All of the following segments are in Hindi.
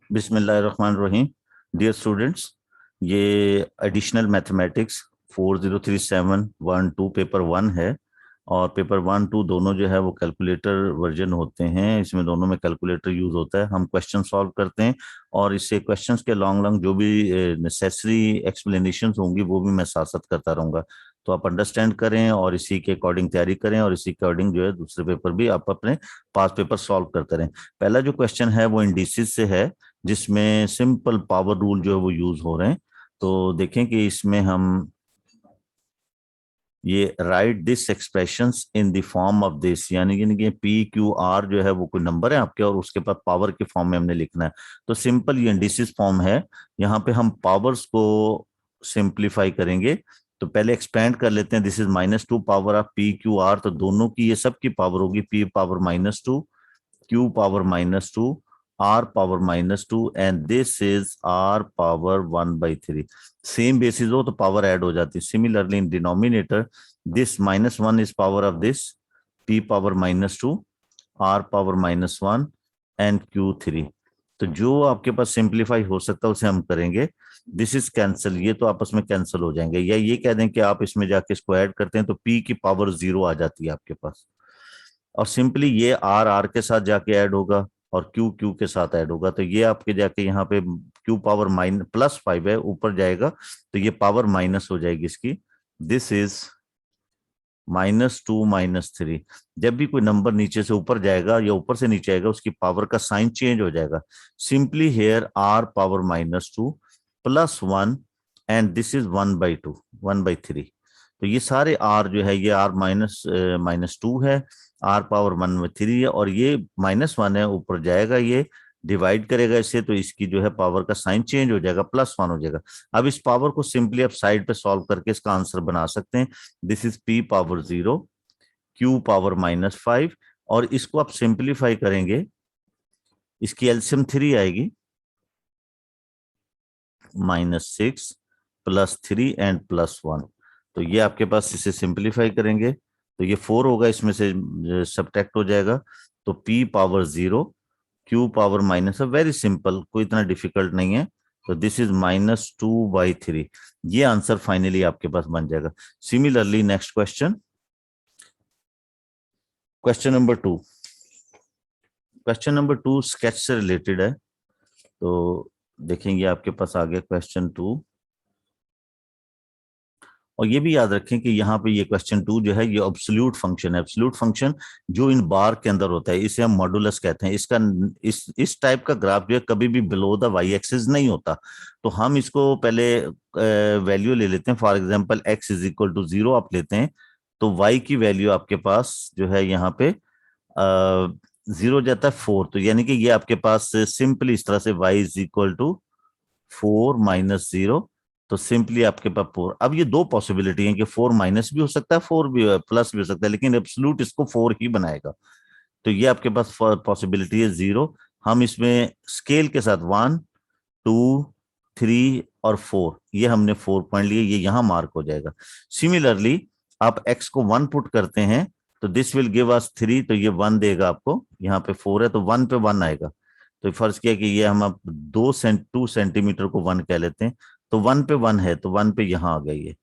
बिस्मिल्लाहिर्रहमानिर्रहीम। डियर स्टूडेंट्स, ये एडिशनल मैथमेटिक्स 403712 पेपर वन है। और पेपर वन टू दोनों जो है वो कैलकुलेटर वर्जन होते हैं। इसमें दोनों में कैलकुलेटर यूज होता है। हम क्वेश्चन सॉल्व करते हैं और इससे क्वेश्चंस के लॉन्ग लॉन्ग जो भी नेसेसरी एक्सप्लेनेशंस होंगी वो भी मैं साथ साथ करता रहूंगा। तो आप अंडरस्टैंड करें और इसी के अकॉर्डिंग तैयारी करें और इसी के अकॉर्डिंग जो है दूसरे पेपर भी आप अपने पास पेपर सॉल्व करते रहें। पहला जो क्वेश्चन है वो इंडिसेस से है, जिसमें सिंपल पावर रूल जो है वो यूज हो रहे हैं। तो देखें कि इसमें हम ये right this expressions in the form of this, यानी कि पी क्यू आर जो है वो कोई नंबर है आपके और उसके पास पावर के फॉर्म में हमने लिखना है। तो सिंपल ये इंडिसिस फॉर्म है। यहाँ पे हम पावर्स को सिंप्लीफाई करेंगे। तो पहले एक्सपेंड कर लेते हैं। This is -2 power of P Q R, तो दोनों की ये सब की पावर होगी P power -2, q power -2, r power -2 and this is r power 1/3। Same basis हो तो पावर ऐड हो जाती है। Similarly in denominator this -1 is power of this p power -2, r power -1 and q3। तो जो आपके पास सिंप्लीफाई हो सकता है उसे हम करेंगे। दिस इज कैंसिल, ये तो आपस में कैंसिल हो जाएंगे। या ये कह दें कि आप इसमें जाके इसको ऐड करते हैं तो p की पावर 0 आ जाती है आपके पास। और सिंपली ये आर आर के साथ जाके ऐड होगा और क्यू क्यू के साथ ऐड होगा। तो ये आपके जाके यहाँ पे क्यू पावर +5 है, ऊपर जाएगा तो ये पावर माइनस हो जाएगी इसकी। This is -2 -3। जब भी कोई नंबर नीचे से ऊपर जाएगा या ऊपर से नीचे आएगा उसकी पावर का साइन चेंज हो जाएगा। Simply here are power -2 +1 and this is 1/2 1/3। तो ये सारे आर जो है ये आर -2 है, आर पावर 1/3 है और ये -1 है, ऊपर जाएगा ये डिवाइड करेगा इसे तो इसकी जो है पावर का साइन चेंज हो जाएगा, +1 हो जाएगा। अब इस पावर को सिंपली आप साइड पे सॉल्व करके इसका आंसर बना सकते हैं। This is p power 0, q power -5 और इसको आप सिंप्लीफाई करेंगे, इसकी एलसीएम 3 आएगी, -6 +3 एंड +1। तो ये आपके पास इसे सिंप्लीफाई करेंगे तो ये 4 होगा, इसमें से सब्ट्रैक्ट हो जाएगा। तो p power 0, q power minus, very simple, कोई इतना डिफिकल्ट नहीं है। तो दिस इज -2/3। ये आंसर फाइनली आपके पास बन जाएगा। Similarly next question, question number 2। Question number 2 sketch से रिलेटेड है। तो देखेंगे आपके पास आ गया क्वेश्चन 2। और ये भी याद रखें कि यहाँ पे ये क्वेश्चन 2 जो है ये एब्सोल्यूट फंक्शन है। एब्सोल्यूट फंक्शन जो इन बार के अंदर होता है इसे हम मॉडुलस कहते हैं। इसका इस टाइप का ग्राफ जो है कभी भी बिलो द वाई एक्सिस नहीं होता। तो हम इसको पहले वैल्यू ले लेते हैं। For example x is equal to 0 आप लेते हैं तो y की वैल्यू आपके पास जो है यहाँ पे 0 जाता है 4। तो यानी कि ये आपके पास सिंपली इस तरह से y इज इक्वल टू 4 -0। तो सिंपली आपके पास 4। अब ये दो पॉसिबिलिटी है कि 4 माइनस भी हो सकता है, 4 भी प्लस भी हो सकता है, लेकिन एब्सोल्यूट इसको 4 ही बनाएगा। तो ये आपके पास पॉसिबिलिटी है 0। हम इसमें स्केल के साथ 1 2 3 और 4, ये हमने 4 पॉइंट लिए, ये यहां मार्क हो जाएगा। सिमिलरली आप x को 1 पुट करते हैं तो दिस विल गिव अस 3, तो ये 1 देगा आपको। यहाँ पे 4 है तो 1 पे 1 आएगा। तो फर्ज किया कि ये हम अब 2 सेंटीमीटर को 1 कह लेते हैं तो 1 पे 1 है तो 1 पे यहाँ आ गई है।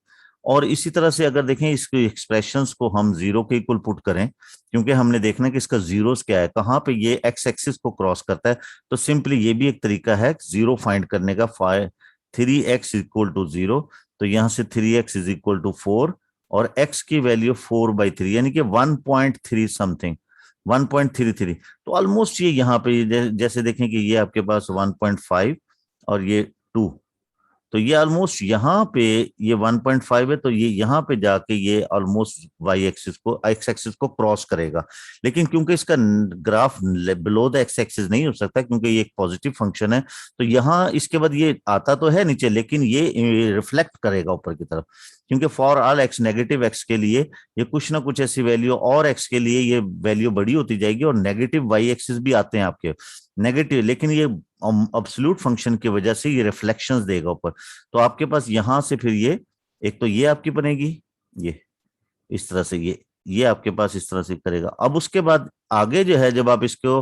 और इसी तरह से अगर देखें इसके एक्सप्रेशंस को हम 0 के इक्वल पुट करें, क्योंकि हमने देखना कि इसका जीरोस क्या है, कहाँ पे ये एक्स एक्सिस को क्रॉस करता है। तो सिंपली ये भी एक तरीका है जीरो फाइंड करने का। 3x इक्वल टू 0, तो यहां से 3x इज इक्वल टू 4 और x की वैल्यू 4/3 यानी कि 1.3 समथिंग, 1.33। तो ऑलमोस्ट ये यहाँ पे जैसे देखें कि ये आपके पास 1.5 और ये 2, तो ये ऑलमोस्ट यहाँ पे ये 1.5 है तो ये यहाँ पे जाके ये ऑलमोस्ट वाई एक्सिस को एक्स एक्सिस को क्रॉस करेगा। लेकिन क्योंकि इसका graph below the x axis नहीं हो सकता क्योंकि ये एक पॉजिटिव फंक्शन है, तो यहाँ इसके बाद ये आता तो है नीचे लेकिन ये रिफ्लेक्ट करेगा ऊपर की तरफ, क्योंकि for all x negative x के लिए ये कुछ ना कुछ ऐसी वैल्यू और एक्स के लिए ये वैल्यू बड़ी होती जाएगी और नेगेटिव वाई एक्सिस भी आते हैं आपके नेगेटिव, लेकिन ये एब्सोल्यूट फंक्शन की वजह से ये रिफ्लेक्शंस देगा ऊपर। तो आपके पास यहां से फिर ये एक तो ये आपकी बनेगी, ये इस तरह से ये ये आपके पास इस तरह से करेगा। अब उसके बाद आगे जो है, जब आप इसको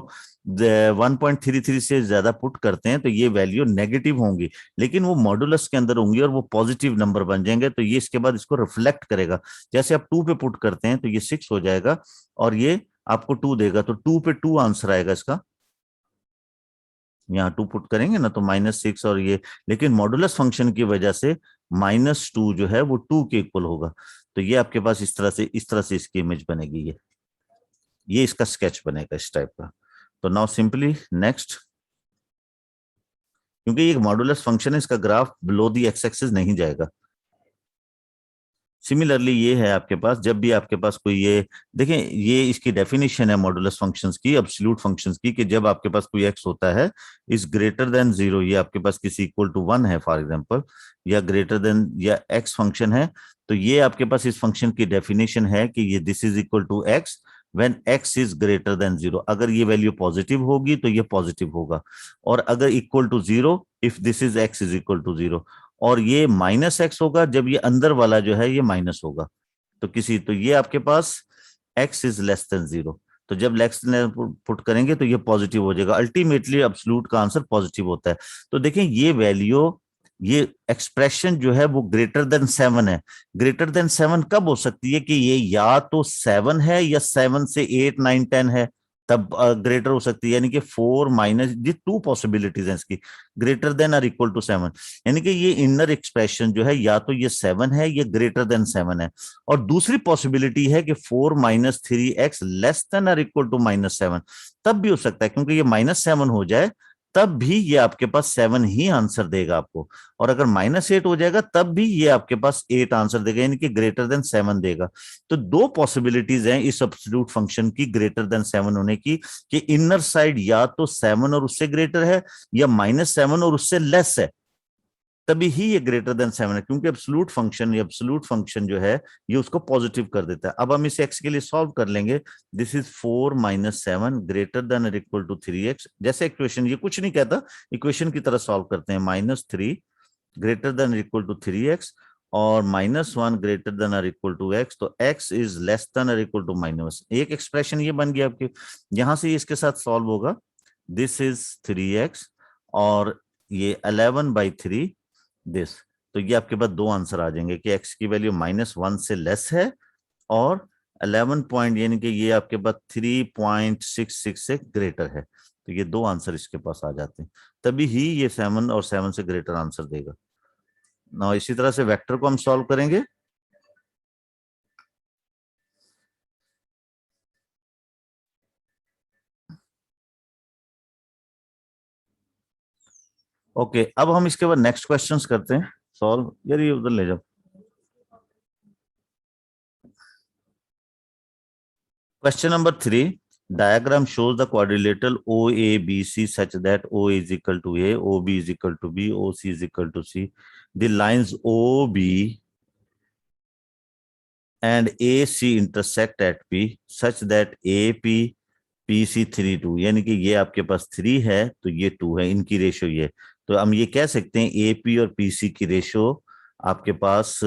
1.33 से ज्यादा पुट करते हैं तो ये वैल्यू नेगेटिव होंगी, लेकिन वो मॉडुलस के अंदर होंगी और वो पॉजिटिव नंबर बन जाएंगे, तो ये इसके बाद इसको रिफ्लेक्ट करेगा। जैसे आप 2 पे पुट करते हैं तो ये 6 हो जाएगा और ये आपको 2 देगा, तो 2 पे 2 आंसर आएगा इसका। यहाँ 2 पुट करेंगे ना तो -6 और ये, लेकिन मॉडुलस फंक्शन की वजह से -2 जो है वो 2 के इक्वल होगा। तो ये आपके पास इस तरह से इसकी इमेज बनेगी। ये इसका स्केच बनेगा इस टाइप का। तो नाउ सिंपली नेक्स्ट, क्योंकि ये मॉडुलस फंक्शन है, इसका graph below the x axis नहीं जाएगा। सिमिलरली ये है आपके पास, जब भी आपके पास कोई ये देखें, ये इसकी डेफिनेशन है मॉडुलस फंक्शंस की, एब्सोल्यूट फंक्शंस की, कि जब आपके पास कोई एक्स होता है इज ग्रेटर देन 0, ये आपके पास किसी इक्वल टू 1 है फॉर एग्जांपल, या ग्रेटर देन या एक्स फंक्शन है, तो ये आपके पास इस फंक्शन की डेफिनेशन है कि ये this is equal to x when x is greater than 0। अगर ये वैल्यू पॉजिटिव होगी तो ये पॉजिटिव होगा, और अगर equal to 0 if this is x is equal to 0, और ये -x होगा जब ये अंदर वाला जो है ये माइनस होगा। तो ये आपके पास x इज लेस देन 0, तो जब लेस पुट करेंगे तो ये पॉजिटिव हो जाएगा। अल्टीमेटली एब्सोल्यूट का आंसर पॉजिटिव होता है। तो देखें ये वैल्यू, ये एक्सप्रेशन जो है वो ग्रेटर देन 7 है। ग्रेटर देन 7 कब हो सकती है कि ये या तो 7 है या 7 से 8 9 10 है, तब ग्रेटर हो सकती है। यानी कि 4 माइनस, ये 2 पॉसिबिलिटीज हैं इसकी, ग्रेटर देन और इक्वल टू 7। यानी कि ये इनर एक्सप्रेशन जो है या तो ये 7 है या ग्रेटर देन 7 है। और दूसरी पॉसिबिलिटी है कि 4 माइनस 3x लेस देन और इक्वल टू -7, तब भी हो सकता है, क्योंकि ये -7 हो जाए तब भी ये आपके पास 7 ही आंसर देगा आपको, और अगर -8 हो जाएगा तब भी ये आपके पास 8 आंसर देगा, यानी कि ग्रेटर देन 7 देगा। तो 2 पॉसिबिलिटीज हैं इस एब्सोल्यूट फंक्शन की ग्रेटर देन 7 होने की, कि इनर साइड या तो 7 और उससे ग्रेटर है या -7 और उससे लेस है, तभी ही ये ग्रेटर देन 7 है, क्योंकि एब्सोल्यूट फंक्शन जो है ये उसको पॉजिटिव कर देता है। अब हम इसे x के लिए सॉल्व कर लेंगे। This is 4 minus 7 greater than और इक्वल टू 3x। जैसे इक्वेशन ये कुछ नहीं कहता, इक्वेशन की तरह सॉल्व करते हैं। -3 ग्रेटर देन और इक्वल टू 3x और -1 ग्रेटर देन और इक्वल टू x, तो x इज लेस देन और इक्वल टू -1। एक एक्सप्रेशन ये बन गया आपके, यहां से इसके साथ सॉल्व होगा। दिस इज 3x और ये 11/3 दिस। तो ये आपके पास 2 आंसर आ जाएंगे कि x की वैल्यू -1 से लेस है और 11 पॉइंट, यानी कि ये आपके पास 3.66 से ग्रेटर है। तो ये 2 आंसर इसके पास आ जाते हैं, तभी ही ये 7 और 7 से ग्रेटर आंसर देगा ना। इसी तरह से वेक्टर को हम सॉल्व करेंगे। ओके, अब हम इसके बाद नेक्स्ट क्वेश्चंस करते हैं सॉल्व। यार ये उधर ले जाओ। Question number 3. Diagram shows the quadrilateral OABC such that O is equal to A, OB is equal to B, OC is equal to C. The lines OB and AC intersect at P such that AP PC 3 2, यानी कि ये आपके पास 3 है तो ये 2 है, इनकी रेशो ये। तो हम ये कह सकते हैं AP और PC की रेशो आपके पास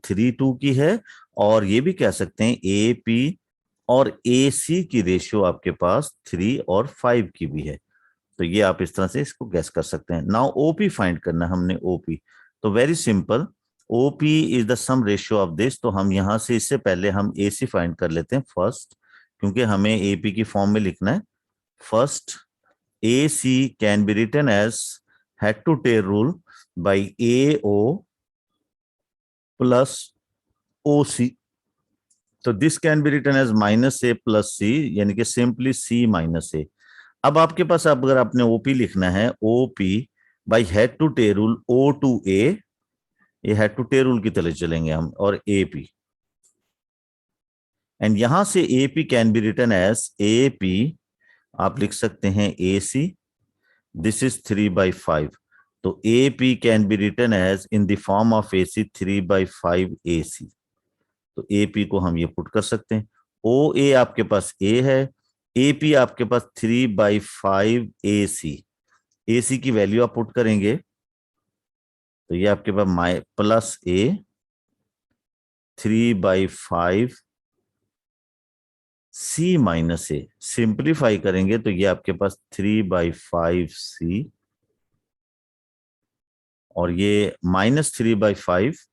3:2 की है, और ये भी कह सकते हैं AP और AC की रेशियो आपके पास 3 और 5 की भी है। तो ये आप इस तरह से इसको गैस कर सकते हैं। नाउ OP फाइंड करना है हमने। OP तो very simple, OP is the sum ratio of this. तो हम यहां से, इससे पहले हम AC फाइंड कर लेते हैं फर्स्ट, क्योंकि हमें AP की फॉर्म में लिखना है। First, AC can be written as head to tail rule by AO plus OC। तो this can be written as -A plus C, यानी कि सिंपली C माइनस A। अब आपके पास, अब अगर आपने OP लिखना है, OP by head to tail rule O to A, ये हेड टू टेल रूल की तरह चलेंगे हम, और AP, एंड यहां से AP can be written as AP, आप लिख सकते हैं AC, दिस इज 3/5। तो AP can be written as in the form of AC 3/5 AC। तो AP को हम ये पुट कर सकते हैं। OA आपके पास A है, AP आपके पास 3/5 AC। AC की वैल्यू आप पुट करेंगे तो ये आपके पास +A 3/5 C minus A, simplify करेंगे तो ये आपके पास 3/5 C, और ये -3/5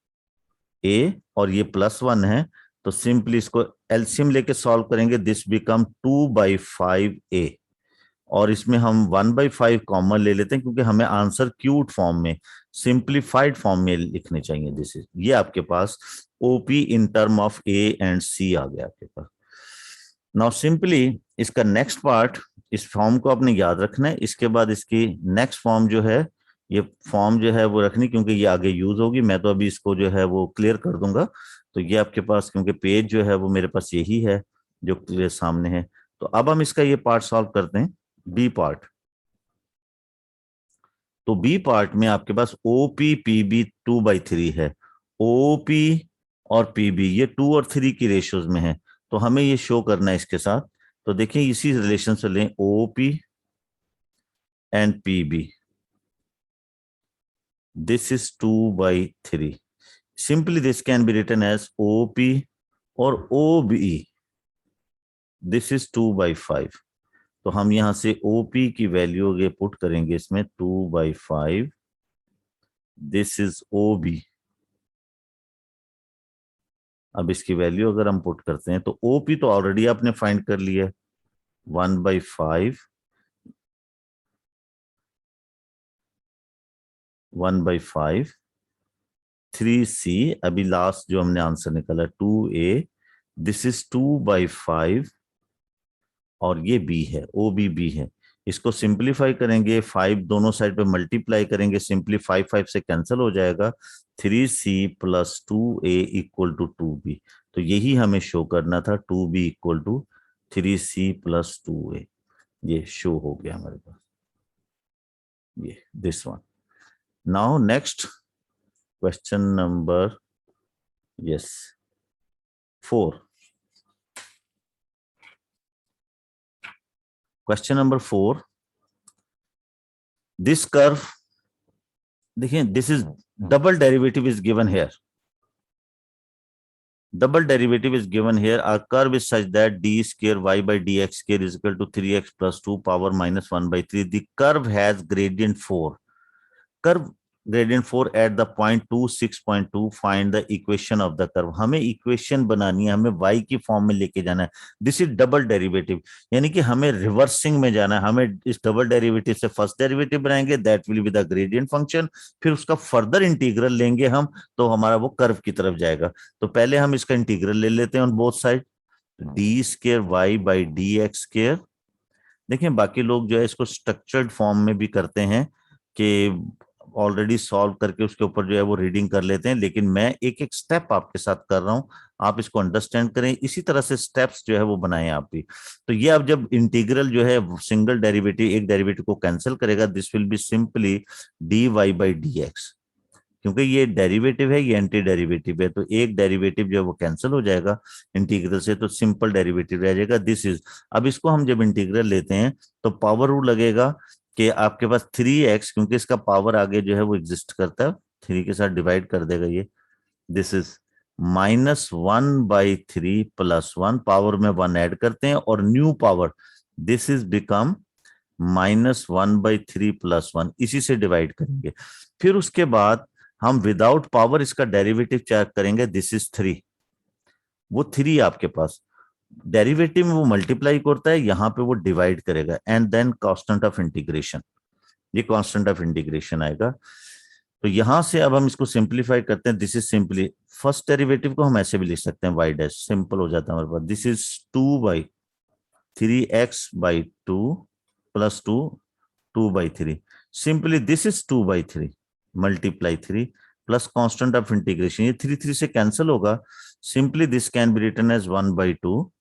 A, और ये +1 है, तो सिंपली इसको एलसीएम लेके सॉल्व करेंगे, दिस बिकम 2/5A, और इसमें हम 1/5 कॉमन ले लेते हैं क्योंकि हमें आंसर क्यूट फॉर्म में, सिंप्लीफाइड फॉर्म में लिखने चाहिए। दिस इज, ये आपके पास OP in term of A and C आ गया आपके पास। नाउ सिंपली इसका नेक्स्ट पार्ट, इस फॉर्म को आपने याद रखना है, इसके बाद इसकी नेक्स्ट फॉर्म जो है, ये फॉर्म जो है वो रखनी, क्योंकि ये आगे यूज होगी। मैं तो अभी इसको जो है वो क्लियर कर दूंगा। तो ये आपके पास, क्योंकि पेज जो है वो मेरे पास यही है जो क्लियर सामने है। तो अब हम इसका ये पार्ट सॉल्व करते हैं, बी पार्ट। तो बी पार्ट में आपके पास ओपी पीबी 2/3 है। ओपी और पीबी ये 2 और 3 की रेशियोज में है, तो हमें ये शो करना है इसके साथ। तो देखिए इसी रिलेशन से लें, OP and PB, this is 2/3। Simply this can be written as OP और ओबी, दिस इज 2/5। तो हम यहां से ओपी की वैल्यू ये पुट करेंगे इसमें, 2/5, दिस इज ओबी। अब इसकी वैल्यू अगर हम पुट करते हैं तो ओपी तो ऑलरेडी आपने फाइंड कर लिया, 1/5, 1/5, 3C, अभी लास्ट जो हमने आंसर निकाला 2A, दिस इज 2/5, और ये बी है, ओ बी बी है। इसको सिंप्लीफाई करेंगे, 5 दोनों साइड पे मल्टीप्लाई करेंगे, सिंपली 5 5 से कैंसिल हो जाएगा, 3C+2A इक्वल टू 2B। तो यही हमें शो करना था, 2B इक्वल टू 3C+2A। ये शो हो गया हमारे पास, ये this one. Now next question number, yes, 4। Question number 4, this curve, देखिए this is double derivative is given here, double derivative is given here. A curve is such that d square y by dx square is equal to 3x plus 2 power minus 1/3. The curve has gradient 4. Curve gradient 4 at the point 2 6.2. Find the equation of the curve. हमें इक्वेशन बनानी है, हमें y की फॉर्म में लेके जाना है। दिस इज डबल डेरिवेटिव, यानी कि हमें रिवर्सिंग में जाना है। हमें इस डबल डेरिवेटिव से फर्स्ट डेरिवेटिव बनाएंगे, that will be the gradient function, फिर उसका फर्दर इंटीग्रल लेंगे हम, तो हमारा वो कर्व की तरफ जाएगा। तो पहले हम इसका इंटीग्रल ले लेते हैं on both side, D square Y by D X square. देखिए बाकी लोग जो है इसको स्ट्रक्चर्ड फॉर्म में भी करते हैं कि ऑलरेडी सॉल्व करके उसके ऊपर जो है वो रीडिंग कर लेते हैं, लेकिन मैं एक एक स्टेप आपके साथ कर रहा हूं, आप इसको अंडरस्टैंड करें, इसी तरह से स्टेप्स जो है वो बनाएं आप भी। तो ये अब जब इंटीग्रल जो है सिंगल डेरिवेटिव एक डेरिवेटिव को कैंसिल करेगा, this will be simply D Y by D X, क्योंकि ये डेरिवेटिव है, ये एंटी डेरिवेटिव है, तो एक डेरिवेटिव जो है वो कैंसिल हो जाएगा इंटीग्रल से, तो सिंपल डेरिवेटिव रह जाएगा, दिस इज। अब इसको हम जब इंटीग्रल लेते हैं तो पावर रूल लगेगा कि आपके पास 3x, क्योंकि इसका पावर आगे जो है वो एग्जिस्ट करता है, 3 के साथ डिवाइड कर देगा ये, दिस इज -1/3 +1, पावर में 1 ऐड करते हैं और new power, this is become -1/3 +1, इसी से डिवाइड करेंगे। फिर उसके बाद हम विदाउट पावर इसका डेरिवेटिव चेक करेंगे, दिस इज 3, वो 3 आपके पास डेरिवेटिव में वो मल्टीप्लाई करता है, यहां पे वो डिवाइड करेगा, and then constant of integration, ये कांस्टेंट ऑफ इंटीग्रेशन आएगा। तो यहां से अब हम इसको सिंप्लीफाई करते हैं, this is simply, first derivative को हम ऐसे भी लिख सकते हैं वाई डैश, सिंपल हो जाता है हमारे पास, this is 2/3x/2 + 2, 2/3, simply this is 2/3 multiply 3 plus constant of integration, ये 3 3 से कैंसिल होगा, simply this can be written as 1/2,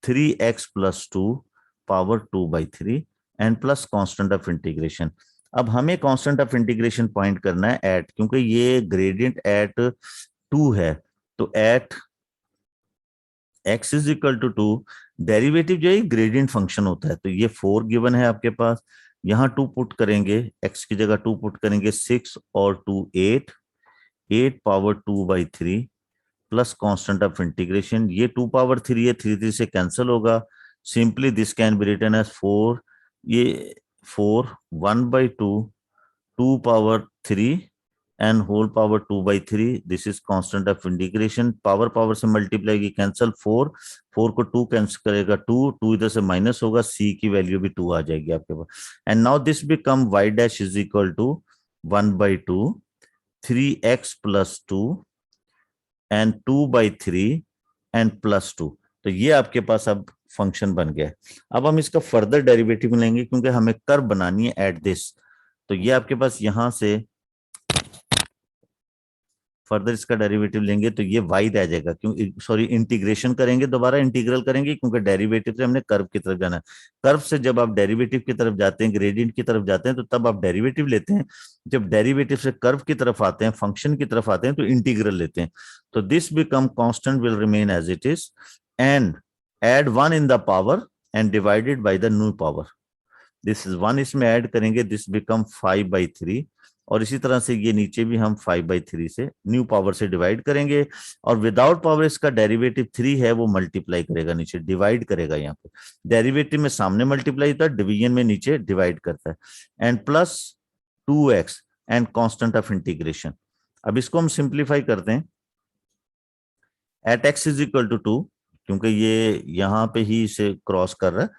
3x + 2 power 2/3 and plus constant of integration. अब हमें कांस्टेंट ऑफ इंटीग्रेशन पॉइंट करना है एट, क्योंकि ये ग्रेडियंट एट 2 है, तो at x is equal to 2, derivative जो है ग्रेडियंट फंक्शन होता है, तो ये 4 गिवन है आपके पास, यहाँ 2 पुट करेंगे, x की जगह 2 पुट करेंगे, 6 और 2 8, 8 power 2/3 plus constant of integration, ये 2 पावर 3 है, 3 से कैंसिल होगा, simply this can be written as 4, ये 4 1/2 2 power 3 and whole power 2/3, this is constant of integration, power power से मल्टीप्लाई की कैंसिल, 4 4 को 2 कैंसिल करेगा, 2 2 इधर से माइनस होगा, सी की वैल्यू भी 2 आ जाएगी आपके पास, and now this become y dash is equal to 1/2 3x plus 2 and 2/3 and plus 2। तो ये आपके पास अब फंक्शन बन गया है। अब हम इसका फर्दर डेरिवेटिव लेंगे क्योंकि हमें कर्व बनानी है एट दिस, तो ये आपके पास यहां से फर्दर इसका डेरिवेटिव लेंगे तो ये y रह जाएगा, क्यों सॉरी इंटीग्रेशन करेंगे, दोबारा इंटीग्रल करेंगे क्योंकि डेरिवेटिव से हमने कर्व की तरफ जाना है। कर्व से जब आप डेरिवेटिव की तरफ जाते हैं, ग्रेडियंट की तरफ जाते हैं, तो तब आप डेरिवेटिव लेते हैं, जब डेरिवेटिव से कर्व की तरफ आते हैं, फंक्शन की तरफ आते हैं, तो इंटीग्रल लेते हैं। तो this become constant will remain as it is and add 1 in the power and divided by the new power, this is 1 इसमें ऐड करेंगे, दिस बिकम 5/3, और इसी तरह से ये नीचे भी हम 5/3 से न्यू पावर से डिवाइड करेंगे, और विदाउट पावर इसका डेरिवेटिव 3 है, वो मल्टीप्लाई करेगा, नीचे डिवाइड करेगा, यहाँ पे डेरिवेटिव में सामने मल्टीप्लाई होता है, डिवीजन में नीचे डिवाइड करता है, and plus 2x and constant of integration. अब इसको हम सिंप्लीफाई करते हैं, at x is equal to 2, क्योंकि ये यहाँ पे ही इसे क्रॉस कर रहा है,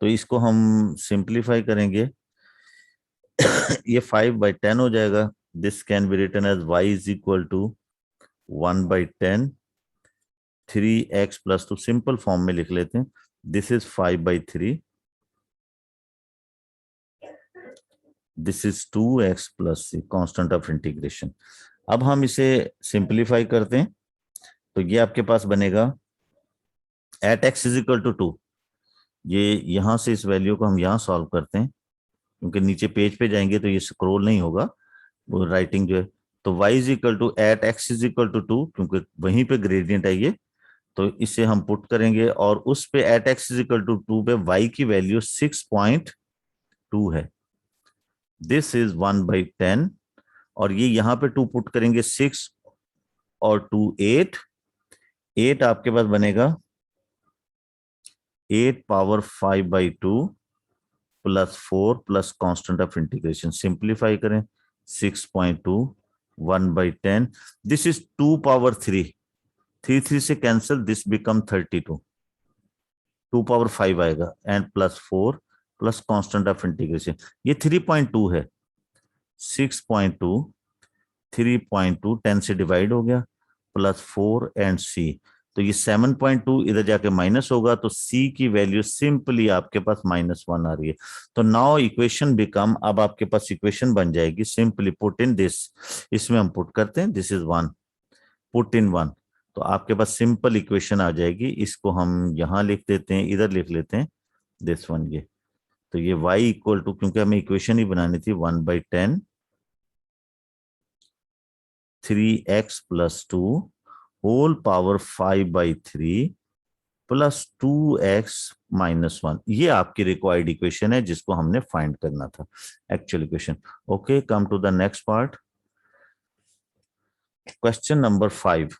तो इसको हम सिंप्लीफाई करेंगे ये 5/10 हो जाएगा, this can be written as y is equal to 1/10 3x plus 2, simple form में लिख लेते हैं, this is 5/3, this is 2x plus constant of integration. अब हम इसे सिंप्लीफाई करते हैं, तो ये आपके पास बनेगा at x is equal to 2, ये यहां से इस वैल्यू को हम यहां सॉल्व करते हैं, क्योंकि नीचे पेज पे जाएंगे तो ये स्क्रॉल नहीं होगा, वो राइटिंग जो है, तो y is equal to at x is equal to 2, क्योंकि वहीं पे ग्रेडियंट है ये, तो इसे हम पुट करेंगे, और उस पे at x is equal to 2 पे y की वैल्यू 6.2 है, दिस इज 1/10, और ये यहाँ पे 2 पुट करेंगे, 6 और 2 8, 8 आपके पास बनेगा 8 power 5/2 plus 4 plus constant of integration, simplify करें, 6.2 1/10, दिस इज 2 पावर 3, 3 से कैंसिल, दिस बिकम 32, 2 पावर 5 आएगा, and plus 4 plus constant of integration, ये 3.2 है, 6.2 3.2 10 से डिवाइड हो गया, प्लस 4 एंड c, तो ये 7.2 इधर जाके माइनस होगा, तो c की वैल्यू सिंपली आपके पास -1 आ रही है। तो नाउ इक्वेशन बिकम, अब आपके पास इक्वेशन बन जाएगी, सिंपली पुट इन दिस, इसमें हम पुट करते हैं, दिस इज 1, पुट इन 1, तो आपके पास सिंपल इक्वेशन आ जाएगी, इसको हम यहां लिख देते हैं, इधर लिख लेते हैं, दिस वन, ये तो ये y इक्वल टू, क्योंकि हमें इक्वेशन ही बनानी थी, 1/10 3x plus 2 whole power 5/3 plus 2x -1, ये आपकी रिक्वायर्ड इक्वेशन है जिसको हमने फाइंड करना था, actual equation. Okay, come to the next part, question number 5।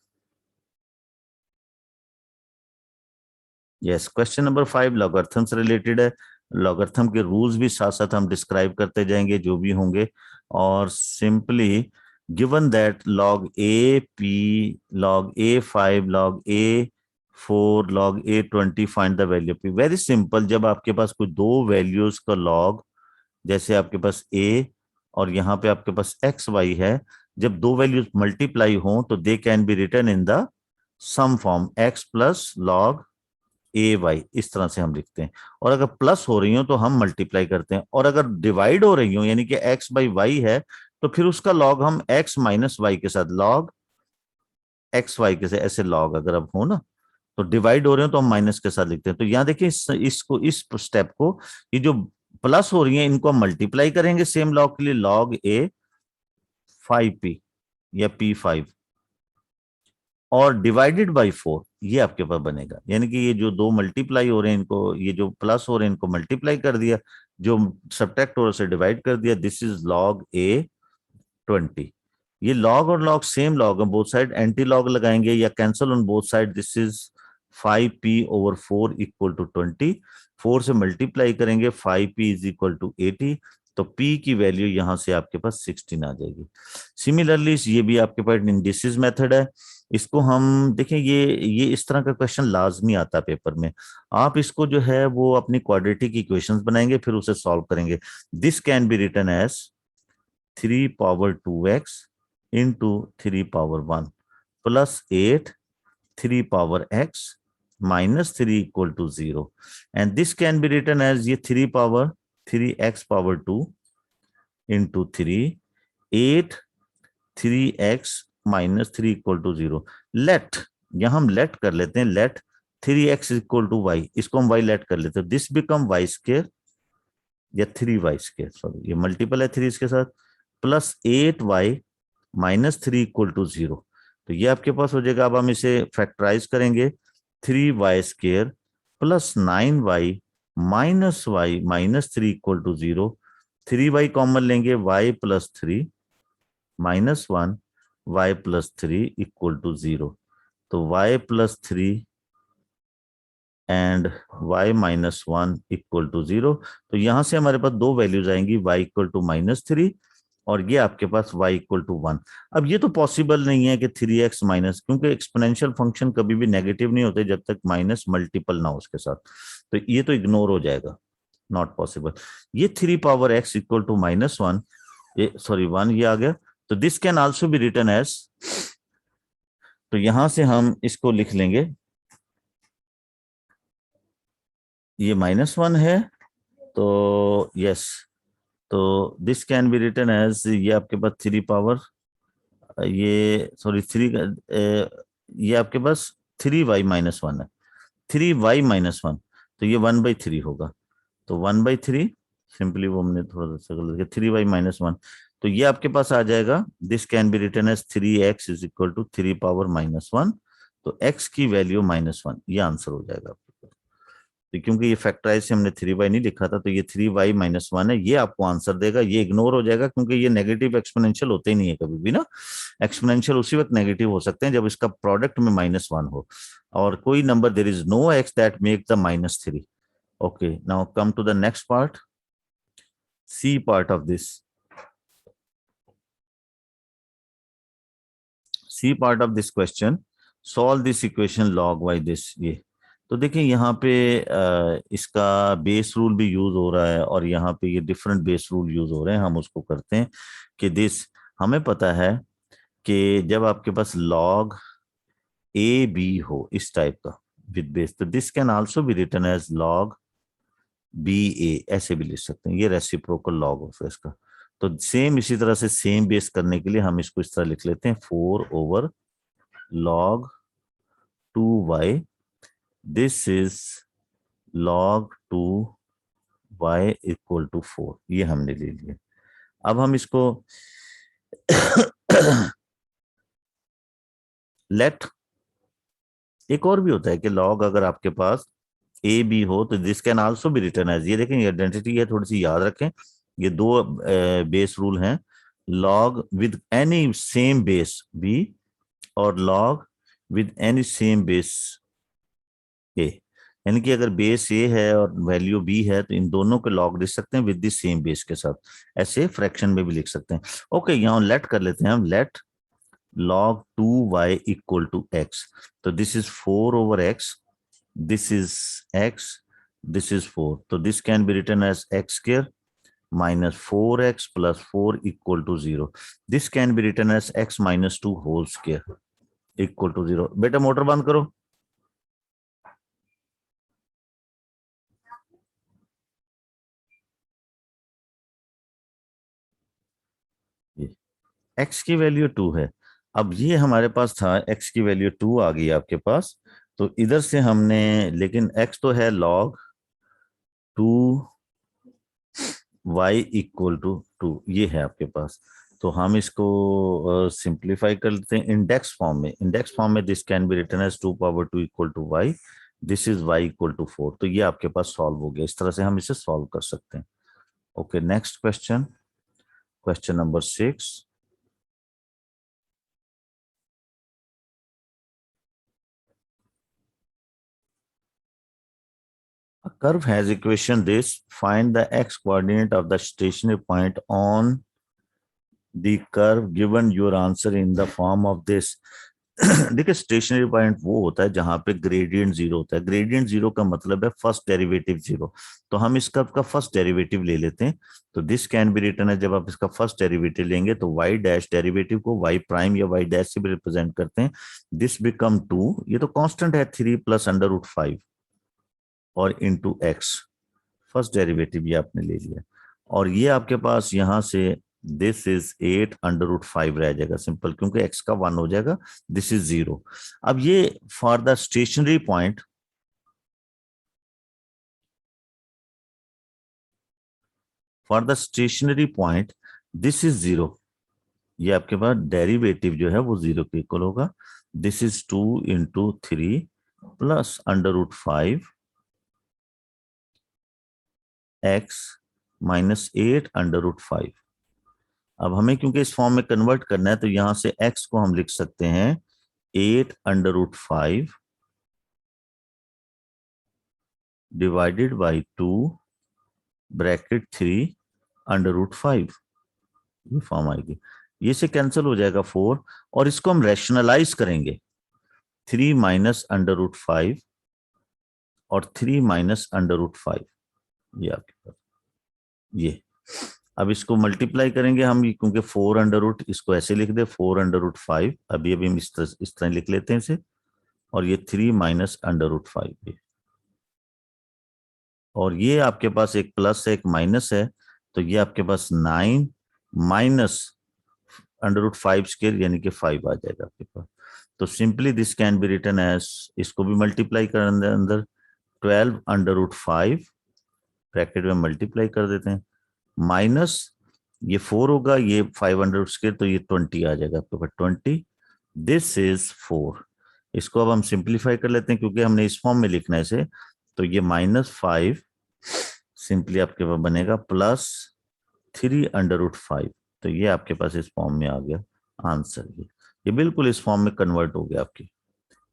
Yes, question number 5 logarithm से रिलेटेड है, लॉगरिथम के रूल्स भी साथ साथ हम डिस्क्राइब करते जाएंगे जो भी होंगे, और simply given that log a p log a5 log a4 log a20 find the value p, very simple, जब आपके पास कोई दो वैल्यूज का लॉग, जैसे आपके पास a और यहाँ पे आपके पास एक्स वाई है, जब दो वैल्यूज मल्टीप्लाई हो तो they can be written in the sum form, x plus log A Y, इस तरह से हम लिखते हैं, और अगर प्लस हो रही हो तो हम मल्टीप्लाई करते हैं, और अगर डिवाइड हो रही हो यानी कि x बाई वाई है, तो फिर उसका लॉग हम x माइनस वाई के साथ, लॉग एक्स वाई के साथ, ऐसे लॉग अगर अब हो ना, तो डिवाइड हो रहे हो तो हम माइनस के साथ लिखते हैं। तो यहाँ देखिए इसको, इस स्टेप को, ये जो प्लस हो रही है इनको हम मल्टीप्लाई करेंगे सेम लॉग के लिए, लॉग ए 5p या p5, और डिवाइडेड बाई 4, ये आपके पास बनेगा, यानी कि ये जो दो मल्टीप्लाई हो रहे हैं इनको, ये जो प्लस हो रहे हैं इनको मल्टीप्लाई कर दिया, जो सब्ट्रैक्ट हो रहा है उसे डिवाइड कर दिया, दिस इज लॉग a 20। ये लॉग और लॉग सेम लॉग है, बोथ साइड एंटी लॉग लगाएंगे या cancel on both side, this is 5p/4 equal to 20, 4 से मल्टीप्लाई करेंगे 5p इज इक्वल टू 80, तो p की वैल्यू यहां से आपके पास 16 आ जाएगी। सिमिलरली ये भी आपके पास इंडिसेस मेथड है, इसको हम देखें, ये इस तरह का क्वेश्चन लाजमी आता है पेपर में। आप इसको जो है वो अपनी क्वाड्रेटिक इक्वेशंस बनाएंगे फिर उसे सॉल्व करेंगे। This can be written as 3 power 2x into 3 power 1 plus 8 3 power x minus 3 equal to 0, and this can be written as ये 3 power 3x power 2 into 3 8 3x minus 3 equal to 0। Late, यहां हम लेट कर लेते हैं, late 3x equal to Y, इसको हम y लेट कर लेते हैं, दिस बिकम वाई स्केयर या 3y स्केयर, सॉरी ये मल्टीपल है 3 इसके साथ, plus 8y minus 3 equal to 0। तो ये आपके पास हो जाएगा। अब हम इसे फैक्टराइज करेंगे, 3y² plus 9y minus y minus 3 equal to 0, 3y common लेंगे, y plus 3 minus 1 y plus 3 equal to 0, तो y plus 3 and y minus 1 equal to 0। तो यहां से हमारे पास दो वैल्यूज आएंगी, y इक्वल टू -3 और ये आपके पास y इक्वल टू 1। अब ये तो पॉसिबल नहीं है कि 3x माइनस, क्योंकि एक्सपोनेंशियल फंक्शन कभी भी नेगेटिव नहीं होते जब तक माइनस मल्टीपल ना हो उसके साथ, तो ये तो इग्नोर हो जाएगा, नॉट पॉसिबल। ये 3 power x इक्वल टू -1, ये सॉरी 1 ये आ गया, तो this can also be written as, तो यहां से हम इसको लिख लेंगे, ये -1 है, तो यस, तो this can be written as, ये आपके पास 3 पावर, ये सॉरी 3, ये आपके पास 3y-1 है, 3y-1, तो ये 1/3 होगा, तो 1/3 सिंपली, वो हमने थोड़ा सा गलत किया, 3y-1, तो ये आपके पास आ जाएगा, this can be written as 3x is equal to 3 power-1, तो x की वैल्यू -1, ये आंसर हो जाएगा आपके पास। तो क्योंकि ये फैक्टराइज से हमने 3y नहीं लिखा था, तो ये 3y-1 है, ये आपको आंसर देगा, ये इग्नोर हो जाएगा क्योंकि ये नेगेटिव एक्सपोनेंशियल होते ही नहीं है कभी भी ना। एक्सपोनेंशियल उसी वक्त नेगेटिव हो सकते हैं जब इसका प्रोडक्ट में -1 हो, और कोई number, there is no X that make the -3। Okay, now come to the next part, C part of this, C part of this question, solve this equation log by this. ये तो देखिए यहाँ पे इसका बेस रूल भी यूज हो रहा है और यहाँ पे ये डिफरेंट बेस रूल यूज हो रहे हैं। हम उसको करते हैं कि दिस, हमें पता है कि जब आपके पास लॉग ए बी हो इस टाइप का विद बेस, तो this can also be written as log B A, ऐसे भी लिख सकते हैं, ये रेसिप्रोकल लॉग हो इसका। तो सेम इसी तरह से सेम बेस करने के लिए हम इसको इस तरह लिख लेते हैं, 4/log 2y, this is log 2y equal to 4, ये हमने ले लिया। अब हम इसको लेट, एक और भी होता है कि लॉग अगर आपके पास ए बी हो तो this can also be written as, ये देखें ये आइडेंटिटी है, थोड़ी सी याद रखें, ये दो बेस रूल हैं, log with any same base B और log with any same base A, यानी कि अगर बेस ए है और वैल्यू बी है तो इन दोनों के लॉग लिख सकते हैं विद द सेम बेस के साथ, ऐसे फ्रैक्शन में भी लिख सकते हैं। ओके, यहाँ लेट कर लेते हैं हम, let log 2y equal to x, तो this is 4/x, this is x, this is 4, so this can be written as x square minus 4x plus 4 equal to 0, this can be written as x minus 2 whole square equal to 0। बेटा मोटर बंद करो, ये x की वैल्यू 2 है। अब ये हमारे पास था x की वैल्यू 2 आ गई आपके पास, तो इधर से हमने, लेकिन x तो है log 2y इक्वल टू 2, ये है आपके पास, तो हम इसको सिंप्लीफाई कर लेते हैं इंडेक्स फॉर्म में। इंडेक्स फॉर्म में this can be written as 2 power 2 equal to y, this is y equal to 4, तो ये आपके पास सॉल्व हो गया। इस तरह से हम इसे सॉल्व कर सकते हैं। Okay, next question, question number 6। curve has equation this, find the x coordinate of the stationary point on the curve given your answer in the form of this. देखिए स्टेशनरी पॉइंट वो होता है जहां पे ग्रेडियंट जीरो होता है। ग्रेडियंट जीरो का मतलब है फर्स्ट डेरिवेटिव जीरो। तो हम इस कर्व का फर्स्ट डेरिवेटिव ले लेते हैं। तो दिस कैन बी रिटन है, जब आप इसका फर्स्ट डेरिवेटिव लेंगे तो वाई डैश डेरिवेटिव को वाई प्राइम या वाई डैश से भी रिप्रेजेंट करते हैं। दिस बिकम 2, ये तो कांस्टेंट है 3 प्लस अंडर रूट 5 और इंटू एक्स, फर्स्ट डेरिवेटिव ये आपने ले लिया। और ये आपके पास यहां से दिस इज 8 अंडर रूट 5 रह जाएगा सिंपल, क्योंकि x का 1 हो जाएगा, दिस इज 0। अब ये for the stationary point, for the stationary point this is 0। ये आपके पास डेरिवेटिव जो है वो 0 के इक्वल होगा। This is 2 into 3 plus under root 5 x minus 8 under root 5। अब हमें क्योंकि इस फॉर्म में कन्वर्ट करना है तो यहां से x को हम लिख सकते हैं 8 under root 5 divided by 2 bracket 3 under root 5, ये फॉर्म आएगी। ये से कैंसिल हो जाएगा 4, और इसको हम रैशनलाइज करेंगे 3 माइनस अंडर रूट 5 और 3 माइनस अंडर रूट 5, ये आपके पास ये। अब इसको मल्टीप्लाई करेंगे हम, क्योंकि 4 अंडर रूट, इसको ऐसे लिख दे 4 अंडर रूट 5, अभी अभी हम इस तरह लिख लेते हैं इसे, और ये 3 माइनस अंडर रूट 5, और ये आपके पास एक प्लस है एक माइनस है, तो ये आपके पास 9 माइनस अंडर रूट 5 स्क्वायर यानी कि 5 आ जाएगा आपके पास। तो simply this can be written as, इसको भी मल्टीप्लाई कर अंदर 12 अंडर रूट 5 ब्रैकेट में मल्टीप्लाई कर देते हैं, माइनस ये 4 होगा, ये 5 अंडर रूट स्क्वायर, तो ये 20 आ जाएगा आपके पास 20, दिस इज 4। इसको अब हम सिंप्लीफाई कर लेते हैं क्योंकि हमने इस फॉर्म में लिखना है इसे, तो ये -5 सिंपली आपके पास बनेगा प्लस 3 अंडर रूट 5। तो ये आपके पास इस फॉर्म में आ गया आंसर। ये बिल्कुल इस फॉर्म में कन्वर्ट हो गया आपकी।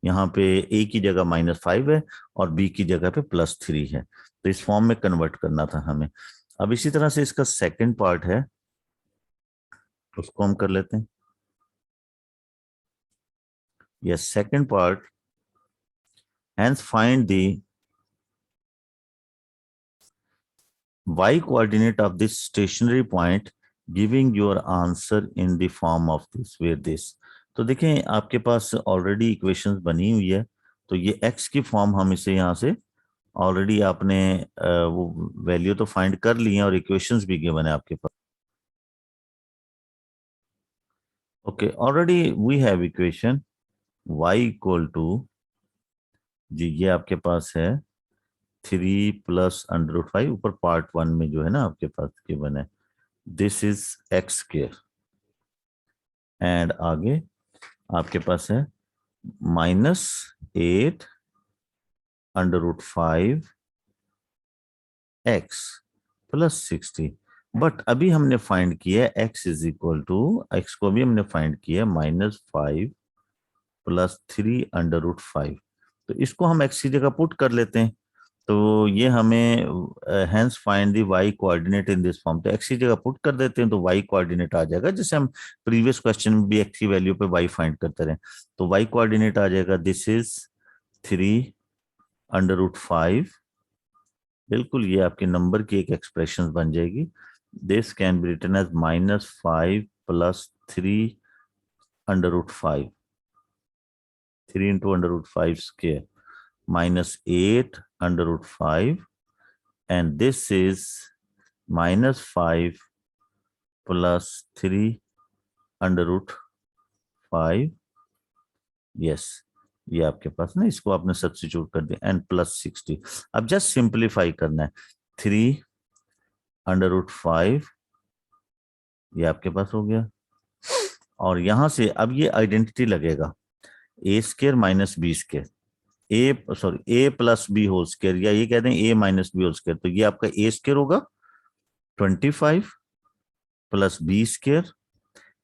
यहाँ पे a की जगह -5 है और b की जगह पे +3 है, तो इस फॉर्म में कन्वर्ट करना था हमें। अब इसी तरह से इसका सेकंड पार्ट है, उसको हम कर लेते हैं। Yes, second part, hence find the y coordinate of this stationary point giving your answer in the form of this, where this। तो देखें आपके पास ऑलरेडी इक्वेशंस बनी हुई है, तो ये x की फॉर्म हम इसे यहाँ से ऑलरेडी आपने वो वैल्यू तो फाइंड कर ली है और इक्वेशंस भी गिवन है आपके पास। Okay, already we have equation y equal to, जी ये आपके पास है 3 प्लस अंडर रूट 5, ऊपर पार्ट 1 में जो है ना आपके पास गिवन है, this is x square, and आगे आपके पास है -8 under root 5 x plus 60। But अभी हमने फाइंड किया है x is equal to, x को भी हमने फाइंड किया -5 प्लस 3 अंडर रूट 5। तो इसको हम x की जगह पुट कर लेते हैं, तो ये हमें hence find the y coordinate in this form, तो x की जगह पुट कर देते हैं तो y कोऑर्डिनेट आ जाएगा, जैसे हम प्रीवियस क्वेश्चन में भी x की वैल्यू पे y फाइंड करते रहे। तो y कोऑर्डिनेट आ जाएगा दिस इज 3 अंडर रूट 5, बिल्कुल ये आपके नंबर की एक एक्सप्रेशन बन जाएगी। This can be written as -5 plus 3 under root 5, 3 into under root 5 square, -8 under root 5, and this is -5 plus 3 under root 5। Yes, ये आपके पास ना, इसको आपने सब्स्टिट्यूट कर दिया, एंड प्लस 60। अब जस्ट सिंप्लीफाई करना है, 3 अंडर रूट 5 ये आपके पास हो गया, और यहां से अब ये आइडेंटिटी लगेगा ए स्क्वायर माइनस बी स्क्वायर, ए प्लस बी होल स्क्वायर, या ये कहते हैं ए माइनस बी होल स्क्वायर। तो ये आपका ए स्क्वायर होगा 25 प्लस बी स्क्वायर,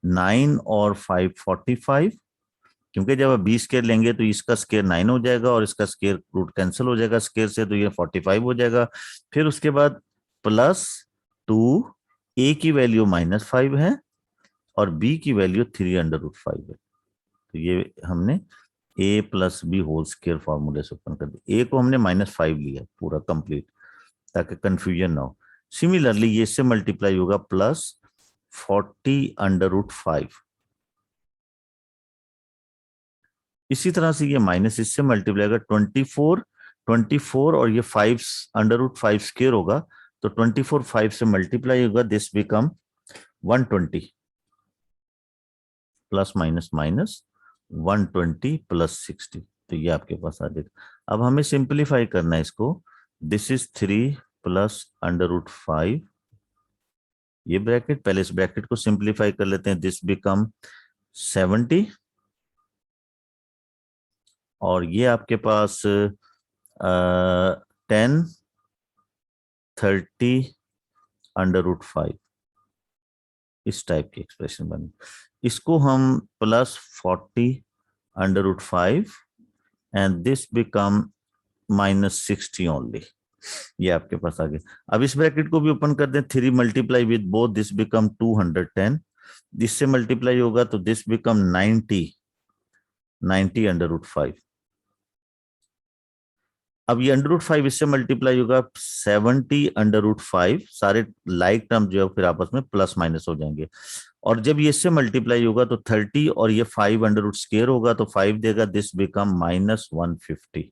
9 और 5 45, क्योंकि जब आप 20 स्क्वायर लेंगे तो इसका स्क्वायर 9 हो जाएगा और इसका स्क्वायर रूट कैंसिल हो जाएगा स्क्वायर से, तो ये 45 हो जाएगा। फिर उसके बाद +2, ए की वैल्यू -5 है और बी की वैल्यू 3√5 है। तो ये हमने a + b होल स्क्वायर फॉर्मूले से ओपन कर दिया। ए को हमने -5 लिया पूरा कंप्लीट, ताकि कंफ्यूजन ना हो। सिमिलरली ये इससे मल्टीप्लाई होगा +40√5। इसी तरह से ये माइनस इससे मल्टीप्लाई होगा 24 और ये 5√5 स्क्वायर होगा, तो 24 5 से मल्टीप्लाई होगा, this become 120 plus minus minus 120 + 60। तो ये आपके पास आ जाएगा। अब हमें सिंप्लीफाई करना है इसको। दिस इज 3 + √5, ये ब्रैकेट, पहले इस ब्रैकेट को सिंप्लीफाई कर लेते हैं। दिस बिकम 70 और ये आपके पास 10 30√5 इस टाइप की एक्सप्रेशन बनी। इसको हम +40√5 एंड दिस बिकम -60 ओनली। ये आपके पास आ गया। अब इस ब्रैकेट को भी ओपन कर दें, 3 multiply with both, this become 210, इससे मल्टीप्लाई होगा तो दिस बिकम 90√5। अब ये √5 इससे मल्टीप्लाई होगा 70√5, सारे लाइक टर्म जो है फिर आपस में प्लस माइनस हो जाएंगे। और जब ये इससे मल्टीप्लाई होगा तो 30 और ये 5√² होगा तो 5 देगा, दिस बिकम -150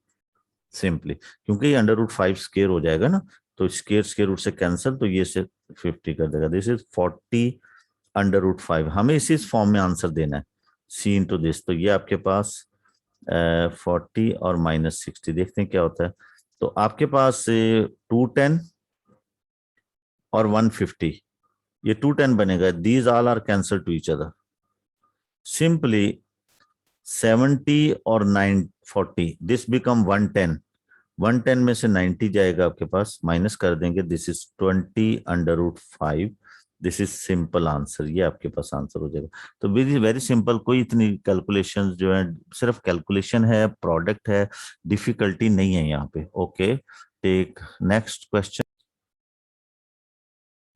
सिंपली, क्योंकि ये √5 स्क्वायर हो जाएगा ना, तो स्क्वायर रूट से कैंसिल, तो ये से 50 कर देगा। This is 40√5। हमें इसी फॉर्म में आंसर देना है, सी इंटू दिस। तो ये आपके पास 40 और -60, देखते हैं क्या होता है। तो आपके पास 210 और 150, ये 210 बनेगा, these all are cancel to each other. Simply 70 और 940, दिस बिकम 110, 110 में से 90 जाएगा आपके पास, माइनस कर देंगे, this is 20√5। This is simple answer, ये आपके पास आंसर हो जाएगा। तो वेरी वेरी सिंपल, कोई इतनी कैलकुलेशंस जो है, सिर्फ कैलकुलेशन है, प्रोडक्ट है, डिफिकल्टी नहीं है यहाँ पे। Okay, take next question.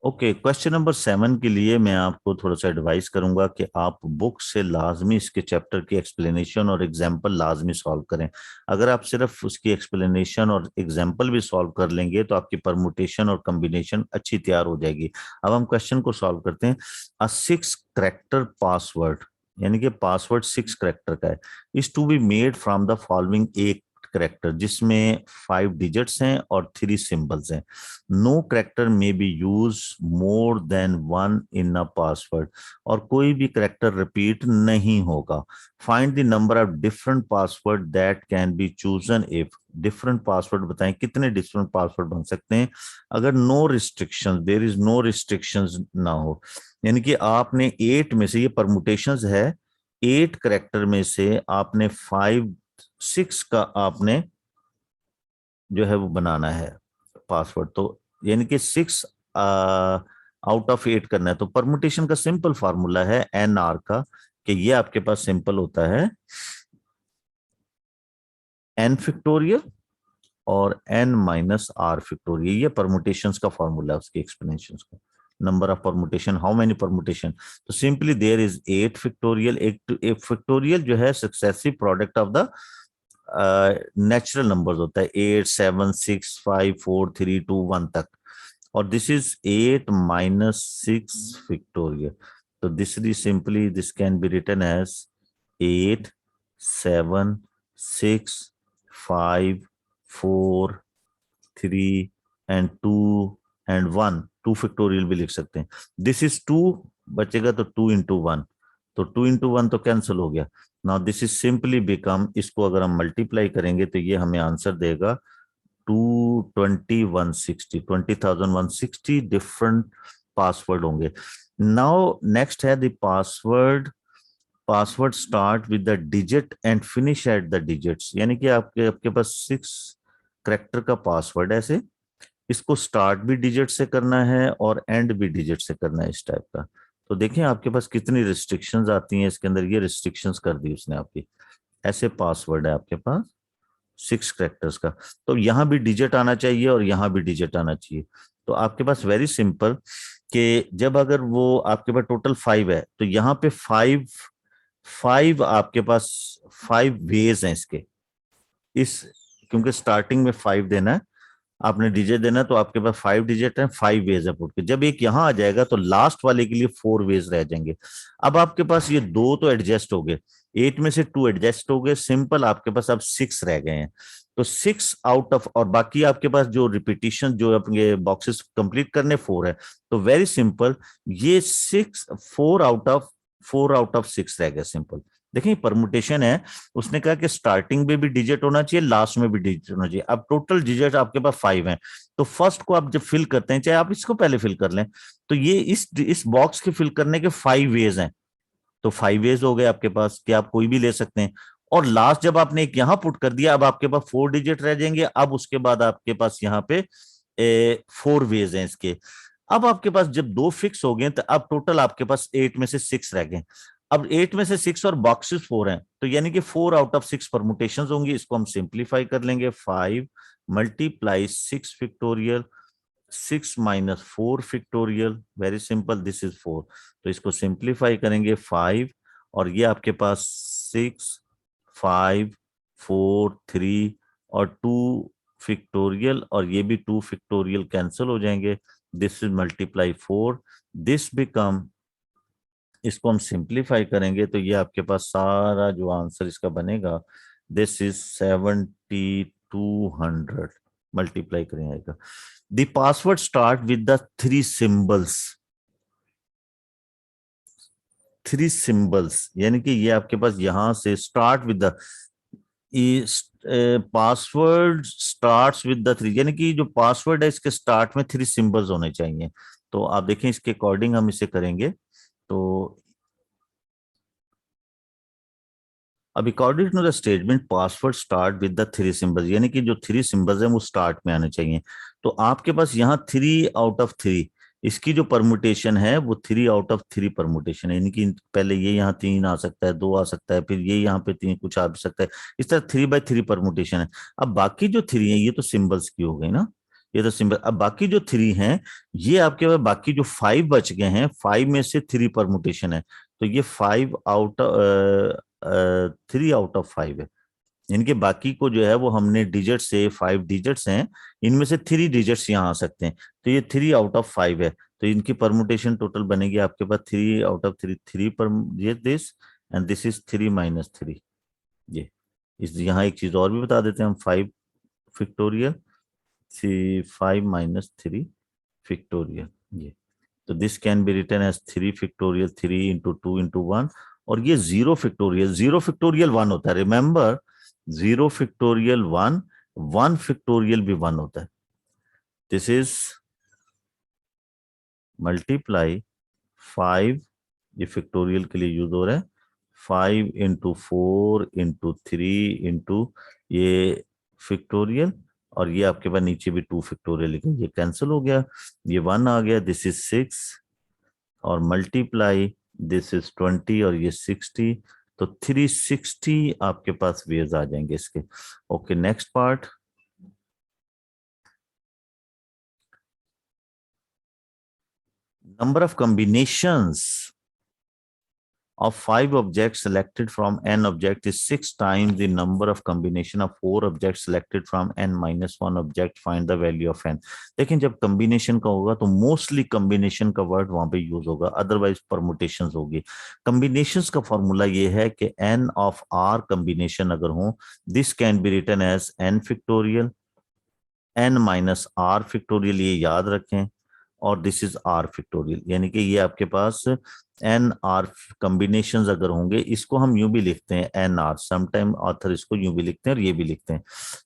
Okay, question number 7 के लिए मैं आपको थोड़ा सा एडवाइस करूंगा कि आप बुक से लाजमी इसके चैप्टर की एक्सप्लेनेशन और एग्जाम्पल लाजमी सॉल्व करें। अगर आप सिर्फ उसकी एक्सप्लेनेशन और एग्जाम्पल भी सॉल्व कर लेंगे तो आपकी परमुटेशन और कॉम्बिनेशन अच्छी तैयार हो जाएगी। अब हम क्वेश्चन को सॉल्व करते हैं। अ 6 कैरेक्टर पासवर्ड, यानी कि पासवर्ड 6 कैरेक्टर का है, is to be made from the following एक करेक्टर, जिसमें 5 डिजिट्स हैं और 3 सिंबल्स हैं। No character may be use more than 1 in a password, और कोई भी करेक्टर रिपीट नहीं होगा। Find the number of different password that can be chosen if, different password बताएं, कितने डिफरेंट पासवर्ड बन सकते हैं अगर no restriction, there is no restrictions ना हो। यानी कि आपने 8 में से, ये परमुटेशंस है, 8 करेक्टर में से आपने 6 का आपने जो है वो बनाना है पासवर्ड। तो यानी कि 6 आउट ऑफ 8 करना है। तो परमुटेशन का सिंपल फार्मूला है NR का, कि ये आपके पास सिंपल होता है n फैक्टोरियल और n-r फैक्टोरियल। ये परमुटेशंस का फार्मूला है, उसकी एक्सप्लेनेशंस का। Number of permutation, how many permutation, तो सिंपली देयर इज 8 फैक्टोरियल। एक फैक्टोरियल जो है successive product of the natural numbers होता है, 8 7 6 5 4 3 2 1 तक, और दिस इज 8 - 6 फैक्टोरियल। तो this can be written as 8 7 6 5 4 3 and 2 and 1, 2 factorial भी लिख सकते हैं। दिस इज 2 बचेगा तो 2 × 1, तो 2 × 1 तो कैंसिल हो गया। Now this is simply become, इसको अगर हम मल्टीप्लाई करेंगे तो ये हमें आंसर देगा 220,160, 20,160 डिफरेंट पासवर्ड होंगे। नाउ नेक्स्ट है the password start with the digit and finish at the digits, यानी कि आपके आपके पास 6 करेक्टर का पासवर्ड ऐसे, इसको स्टार्ट भी डिजिट से करना है और एंड भी डिजिट से करना है, इस टाइप का। तो देखें आपके पास कितनी रिस्ट्रिक्शंस आती हैं इसके अंदर, ये रिस्ट्रिक्शंस कर दी उसने आपकी। ऐसे पासवर्ड है आपके पास 6 कैरेक्टर्स का, तो यहां भी डिजिट आना चाहिए और यहां भी डिजिट आना चाहिए। तो आपके पास वेरी सिंपल कि जब अगर वो आपके पास टोटल 5 है तो यहाँ पे 5 5 आपके पास 5 वेज हैं इसके, इस क्योंकि स्टार्टिंग में 5 देना है, आपने डिजिट देना है, तो आपके पास 5 डिजिट है, 5 वेज है पुट के। जब एक यहां आ जाएगा तो लास्ट वाले के लिए 4 वेज रह जाएंगे। अब आपके पास ये दो तो एडजस्ट हो गए, 8 में से 2 एडजस्ट हो गए, सिंपल आपके पास अब 6 रह गए हैं। तो 6 आउट ऑफ, और बाकी आपके पास जो रिपीटिशन जो अपने बॉक्सेस कंप्लीट करने 4 है, तो वेरी सिंपल ये 6 4 आउट ऑफ 6 रह गए सिंपल। देखिए परमुटेशन है, उसने कहा कि स्टार्टिंग में भी डिजिट होना चाहिए, लास्ट में भी डिजिट होना चाहिए। अब टोटल डिजिट आपके पास 5 हैं, तो फर्स्ट को आप जब फिल करते हैं, चाहे आप इसको पहले फिल कर लें, तो ये इस बॉक्स के फिल करने के 5 वेज हैं। तो 5 वेज हो गए आपके पास कि आप कोई भी ले सकते हैं। और लास्ट जब आपने एक यहां पुट कर दिया, अब आपके पास 4 डिजिट रह जाएंगे। अब उसके बाद आपके पास यहाँ पे 4 वेज हैं इसके। अब आपके पास जब 2 फिक्स हो गए, तो अब टोटल आपके पास 8 में से 6 रह गए। अब 8 में से 6 और बॉक्सेस 4 हैं, तो यानी कि 4 आउट ऑफ 6 परमुटेशन होंगी। इसको हम सिंप्लीफाई कर लेंगे, 5 multiply 6 factorial 6 minus 4 factorial, very simple, this is 4। तो इसको सिंप्लीफाई करेंगे 5, और ये आपके पास 6 5 4 3 और 2 फैक्टोरियल, और ये भी 2 फैक्टोरियल कैंसिल हो जाएंगे। This is multiply 4, this become, इसको हम सिंप्लीफाई करेंगे तो ये आपके पास सारा जो आंसर इसका बनेगा, दिस इज 7200 मल्टीप्लाई करेंगे। The password start with the 3 symbols, यानी कि ये आपके पास यहां से start with the, password starts with the 3, यानी कि जो पासवर्ड है इसके स्टार्ट में 3 सिंबल्स होने चाहिए। तो आप देखें इसके अकॉर्डिंग हम इसे करेंगे। तो अब according to the statement password start with the 3 symbols, यानी कि जो 3 सिंबल्स हैं वो स्टार्ट में आने चाहिए। तो आपके पास यहाँ 3 आउट ऑफ 3, इसकी जो परमुटेशन है वो 3 आउट ऑफ 3 परमुटेशन है, यानी कि पहले ये यहाँ 3 आ सकता है, 2 आ सकता है, फिर ये यहाँ पे 3 कुछ आ भी सकता है। इस तरह 3 बाई 3 परमुटेशन है। अब बाकी जो 3 है ये तो सिंबल्स की हो गई ना, ये तो सिंबल। अब बाकी जो 3 हैं, ये आपके पास बाकी जो 5 बच गए हैं, 5 में से 3 परमुटेशन है, तो ये 3 आउट ऑफ 5 है। इनके बाकी को जो है वो हमने डिजिट से, 5 डिजिट्स हैं, इनमें से 3 डिजिट्स यहाँ आ सकते हैं, तो ये 3 आउट ऑफ 5 है। तो इनकी परमुटेशन टोटल बनेगी आपके पास 3 आउट ऑफ 3, 3 पर, ये दिस एंड दिस इज 3 - 3। ये इस यहाँ एक चीज और भी बता देते हैं हम, 5 फिक्टोरियल 5 - 3 फिक्टोरियल, ये। तो this can be written as 3 factorial 3 × 2 × 1, और ये 0 फैक्टोरियल 1 होता है, रिमेंबर 0 फैक्टोरियल 1, 1 फैक्टोरियल भी 1 होता है। दिस इज मल्टीप्लाई 5, ये फैक्टोरियल के लिए यूज हो रहा है, 5 × 4 × 3 ये फैक्टोरियल, और ये आपके पास नीचे भी 2 फैक्टोरियल, लेकिन ये कैंसिल हो गया, ये 1 आ गया, दिस इज 6, और मल्टीप्लाई दिस इज 20 और ये 60, तो 360 आपके पास वेज आ जाएंगे इसके। Okay, next part. Number of combinations of 5 objects selected from n object is 6 times the number of combination of 4 objects selected from n minus 1 object. Find the value of n. लेकिन जब combination का होगा तो मोस्टली combination का वर्ड वहां पे यूज होगा, अदरवाइज परमुटेशंस होगी। combinations का फॉर्मूला ये है कि n of r combination अगर हो, this can be written as n factorial n minus r factorial, ये याद रखें, और दिस इज r फैक्टोरियल, यानी कि ये आपके पास एन आर कॉम्बिनेशंस अगर होंगे, इसको हम यूं भी लिखते हैं एन आर, समटाइम ऑथर इसको यूं भी लिखते हैं और ये भी लिखते हैं।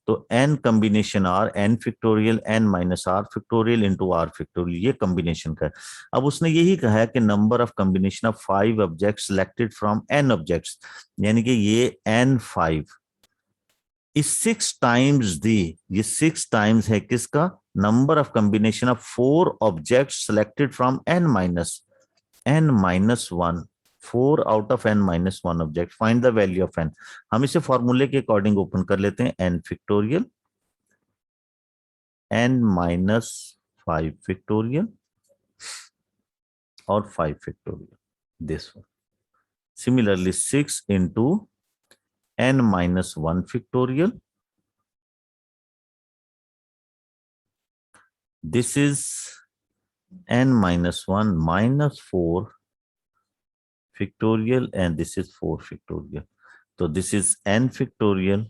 तो n combination r, n factorial n minus r factorial into r factorial, ये कॉम्बिनेशन का है। अब उसने यही कहा है कि number of combination of 5 objects selected from n objects, यानी कि ये n5 इस 6 टाइम्स दी, ये 6 टाइम्स है किसका, number of combination of 4 objects selected from n minus n minus one, 4 out of n minus one object, find the value of n। हम इसे फॉर्मूले के अकॉर्डिंग ओपन कर लेते हैं, n factorial n minus 5 factorial और 5 factorial, this one. Similarly 6 into n minus 1 factorial, this is n minus 1 minus 4 factorial, and this is 4 factorial. So this is n factorial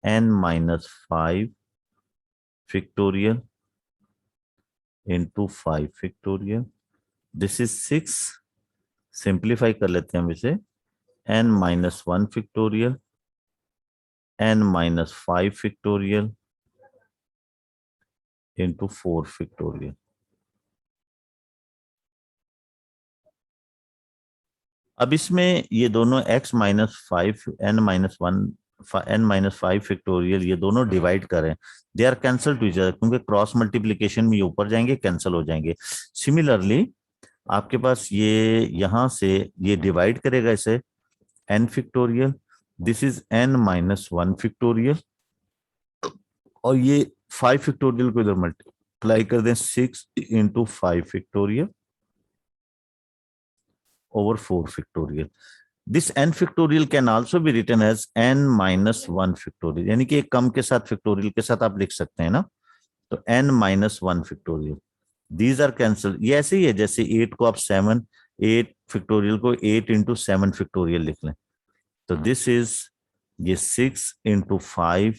n minus 5 factorial into 5 factorial. This is 6. Simplify कर लेते हैं हम इसे, n minus 1 factorial n minus 5 factorial into 4 factorial. अब इसमें ये दोनों x minus 5 n minus 1 n minus 5 factorial ये दोनों डिवाइड करें, they are cancel to each other, क्योंकि क्रॉस मल्टीप्लीकेशन में ये ऊपर जाएंगे, कैंसिल हो जाएंगे। सिमिलरली आपके पास ये यहां से ये डिवाइड करेगा इसे n factorial, this is n minus 1 factorial, और ये 5 फैक्टोरियल को इधर मल्टीप्लाई कर दें, 6 into 5 factorial over 4 factorial. This n factorial can also be written as n minus 1 factorial, यानी कि एक कम के साथ फैक्टोरियल के साथ आप लिख सकते हैं ना, तो n minus 1 factorial. These are cancelled. ये ऐसे ही है जैसे 8 को आप 8 फैक्टोरियल को 8 इंटू 7 फैक्टोरियल लिख लें, तो दिस इज ये 6 into 5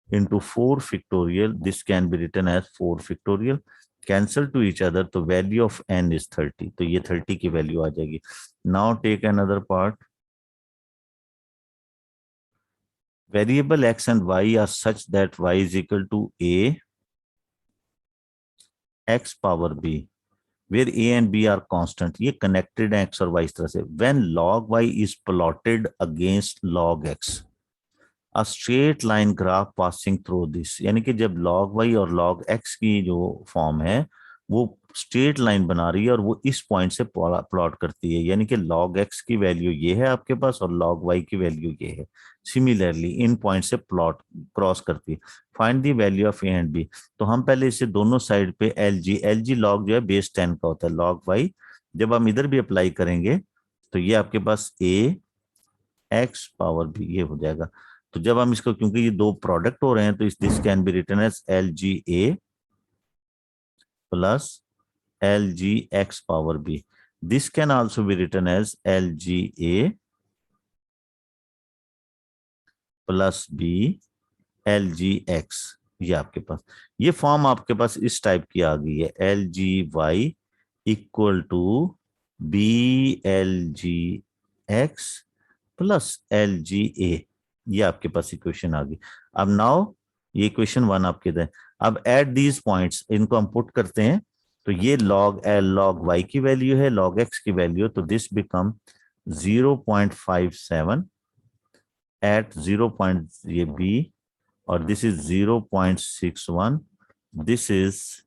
into 4 factorial, this can be written as 4 factorial, cancel to each other, तो वैल्यू ऑफ n इज 30, तो ये 30 की वैल्यू आ जाएगी। Now take another part, variable x and y are such that y is equal to a x power b, where a and b are constant, ये कनेक्टेड है x और y इस तरह से। When log y is plotted against log x, a straight line graph passing through this, यानी कि जब log y और log x की जो फॉर्म है वो स्ट्रेट लाइन बना रही है और वो इस पॉइंट से प्लॉट करती है, यानी कि log x की वैल्यू ये है आपके पास और log y की वैल्यू ये है। सिमिलरली इन पॉइंट से प्लॉट क्रॉस करती है। Find the value of A and बी, तो हम पहले इसे दोनों साइड पे एल जी लॉग जो है बेस 10 का होता है, log y जब हम इधर भी अप्लाई करेंगे तो ये आपके पास a x पावर b ये हो जाएगा। तो जब हम इसको, क्योंकि ये दो प्रोडक्ट हो रहे हैं, तो इस this can be written as l ji a plus L G x power बी, this can also be written as l ji a plus b L G x. ये आपके पास ये फॉर्म आपके पास इस टाइप की आ गई है, L G Y equal to B L G X plus L G A, ये आपके पास इक्वेशन आ गई। अब नाउ ये इक्वेशन 1 आपके दे, अब एट दीज पॉइंट्स इनको हम पुट करते हैं, तो ये log एल log y की वैल्यू है, log x की वैल्यू, तो दिस बिकम 0.57 एट 0. ये b और this is 0.61, this is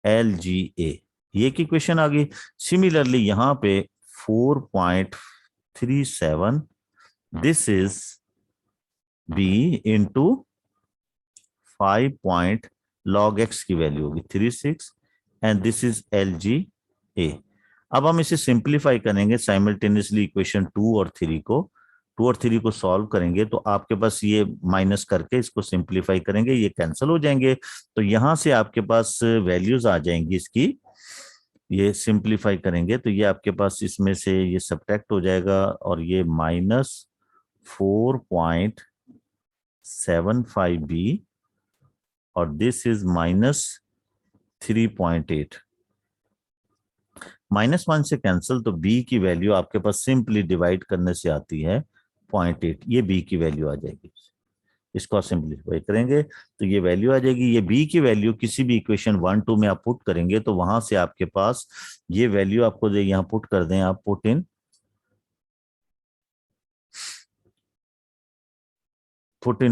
L ji A, ये की इक्वेशन आ गई। सिमिलरली यहां पे 4.37, this is b into 5 log x की वैल्यू होगी 36 and this is L ji A. अब हम इसे सिंप्लीफाई करेंगे साइमल्टेनियसली इक्वेशन 2 और 3 को सॉल्व करेंगे, तो आपके पास ये माइनस करके इसको सिंप्लीफाई करेंगे, ये कैंसिल हो जाएंगे, तो यहां से आपके पास वैल्यूज आ जाएंगी इसकी, ये सिंप्लीफाई करेंगे तो ये आपके पास इसमें से ये सब्ट्रैक्ट हो जाएगा और ये -4.75b और दिस इज -3.8, -1 से कैंसिल, तो b की वैल्यू आपके पास सिंपली डिवाइड करने से आती है 0.8, ये b की वैल्यू आ जाएगी। इसको सिंप्लीफाई करेंगे तो ये वैल्यू आ जाएगी, ये b की वैल्यू किसी भी इक्वेशन 1 2 में आप पुट करेंगे तो वहां से आपके पास ये वैल्यू आपको दे, यहाँ पुट कर दें आप, पुट इन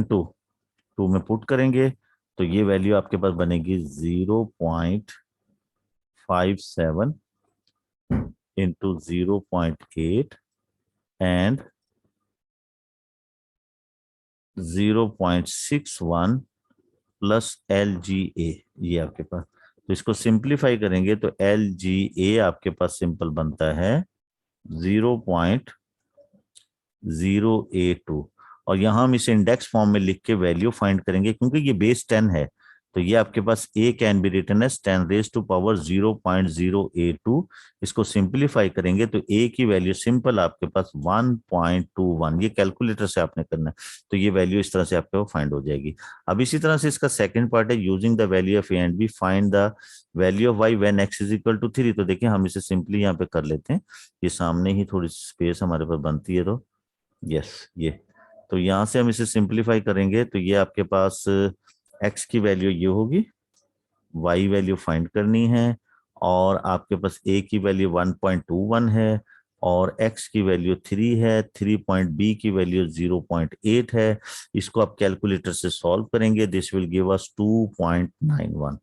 2 में पुट करेंगे तो ये वैल्यू आपके पास बनेगी 0.57 into 0.8 and 0.61 प्लस LGA, ये आपके पास। तो इसको सिंप्लीफाई करेंगे तो LGA आपके पास सिंपल बनता है 0.082, और यहां हम इसे इंडेक्स फॉर्म में लिख के वैल्यू फाइंड करेंगे क्योंकि ये बेस 10 है। तो ये आपके पास A can be written as 10 raise to power 0.082। इसको सिंप्लीफाई करेंगे तो A की वैल्यू सिंपल आपके पास 1.21, ये कैलकुलेटर से आपने करना है। तो ये वैल्यू इस तरह से आपके फाइंड हो जाएगी। अब इसी तरह से इसका सेकंड पार्ट है, using the value of A and B find the value of Y when X is equal to 3। तो देखिए हम इसे सिंपली यहाँ पे कर लेते हैं, ये सामने ही थोड़ी स्पेस हमारे पास बनती है, तो यस ये, तो यहां से हम इसे सिंप्लीफाई करेंगे तो ये आपके पास x की वैल्यू ये होगी, y वैल्यू फाइंड करनी है, और आपके पास a की वैल्यू 1.21 है, और x की वैल्यू 3 है, 3 पॉइंट b की वैल्यू 0.8 है। इसको आप कैलकुलेटर से सॉल्व करेंगे, this will give us 2.91।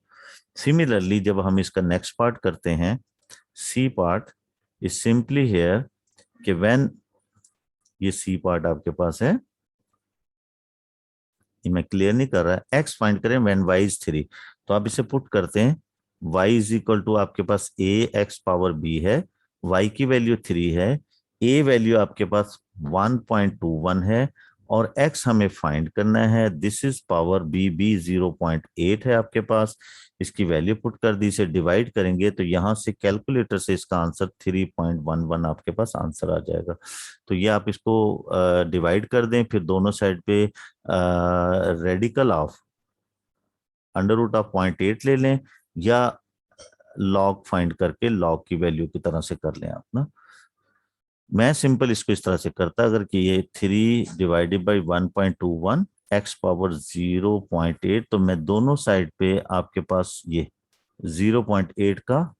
Similarly जब हम इसका नेक्स्ट पार्ट करते हैं, C part is simply here कि व्हेन, ये सी पार्ट आपके पास है, ये मैं क्लियर नहीं कर रहा, एक्स फाइंड करें व्हेन y इज 3। तो आप इसे पुट करते हैं, y इज इक्वल टू आपके पास a x पावर b है, y की वैल्यू 3 है, a वैल्यू आपके पास 1.21 है, और x हमें फाइंड करना है, दिस इज पावर b 0.8 है आपके पास। इसकी वैल्यू पुट कर दी, इसे डिवाइड करेंगे तो यहां से कैलकुलेटर से इसका आंसर 3.11 आपके पास आंसर आ जाएगा। तो ये आप इसको डिवाइड कर दें, फिर दोनों साइड पे radical of under root of 0.8 ले लें, या लॉग फाइंड करके लॉग की वैल्यू की तरह से कर लें आप ना। मैं सिंपल इसको इस तरह से करता, अगर कि ये 3 डिवाइडेड बाई 1.21 एक्स पावर 0.8, तो मैं दोनों साइड पे आपके पास ये 0.8 का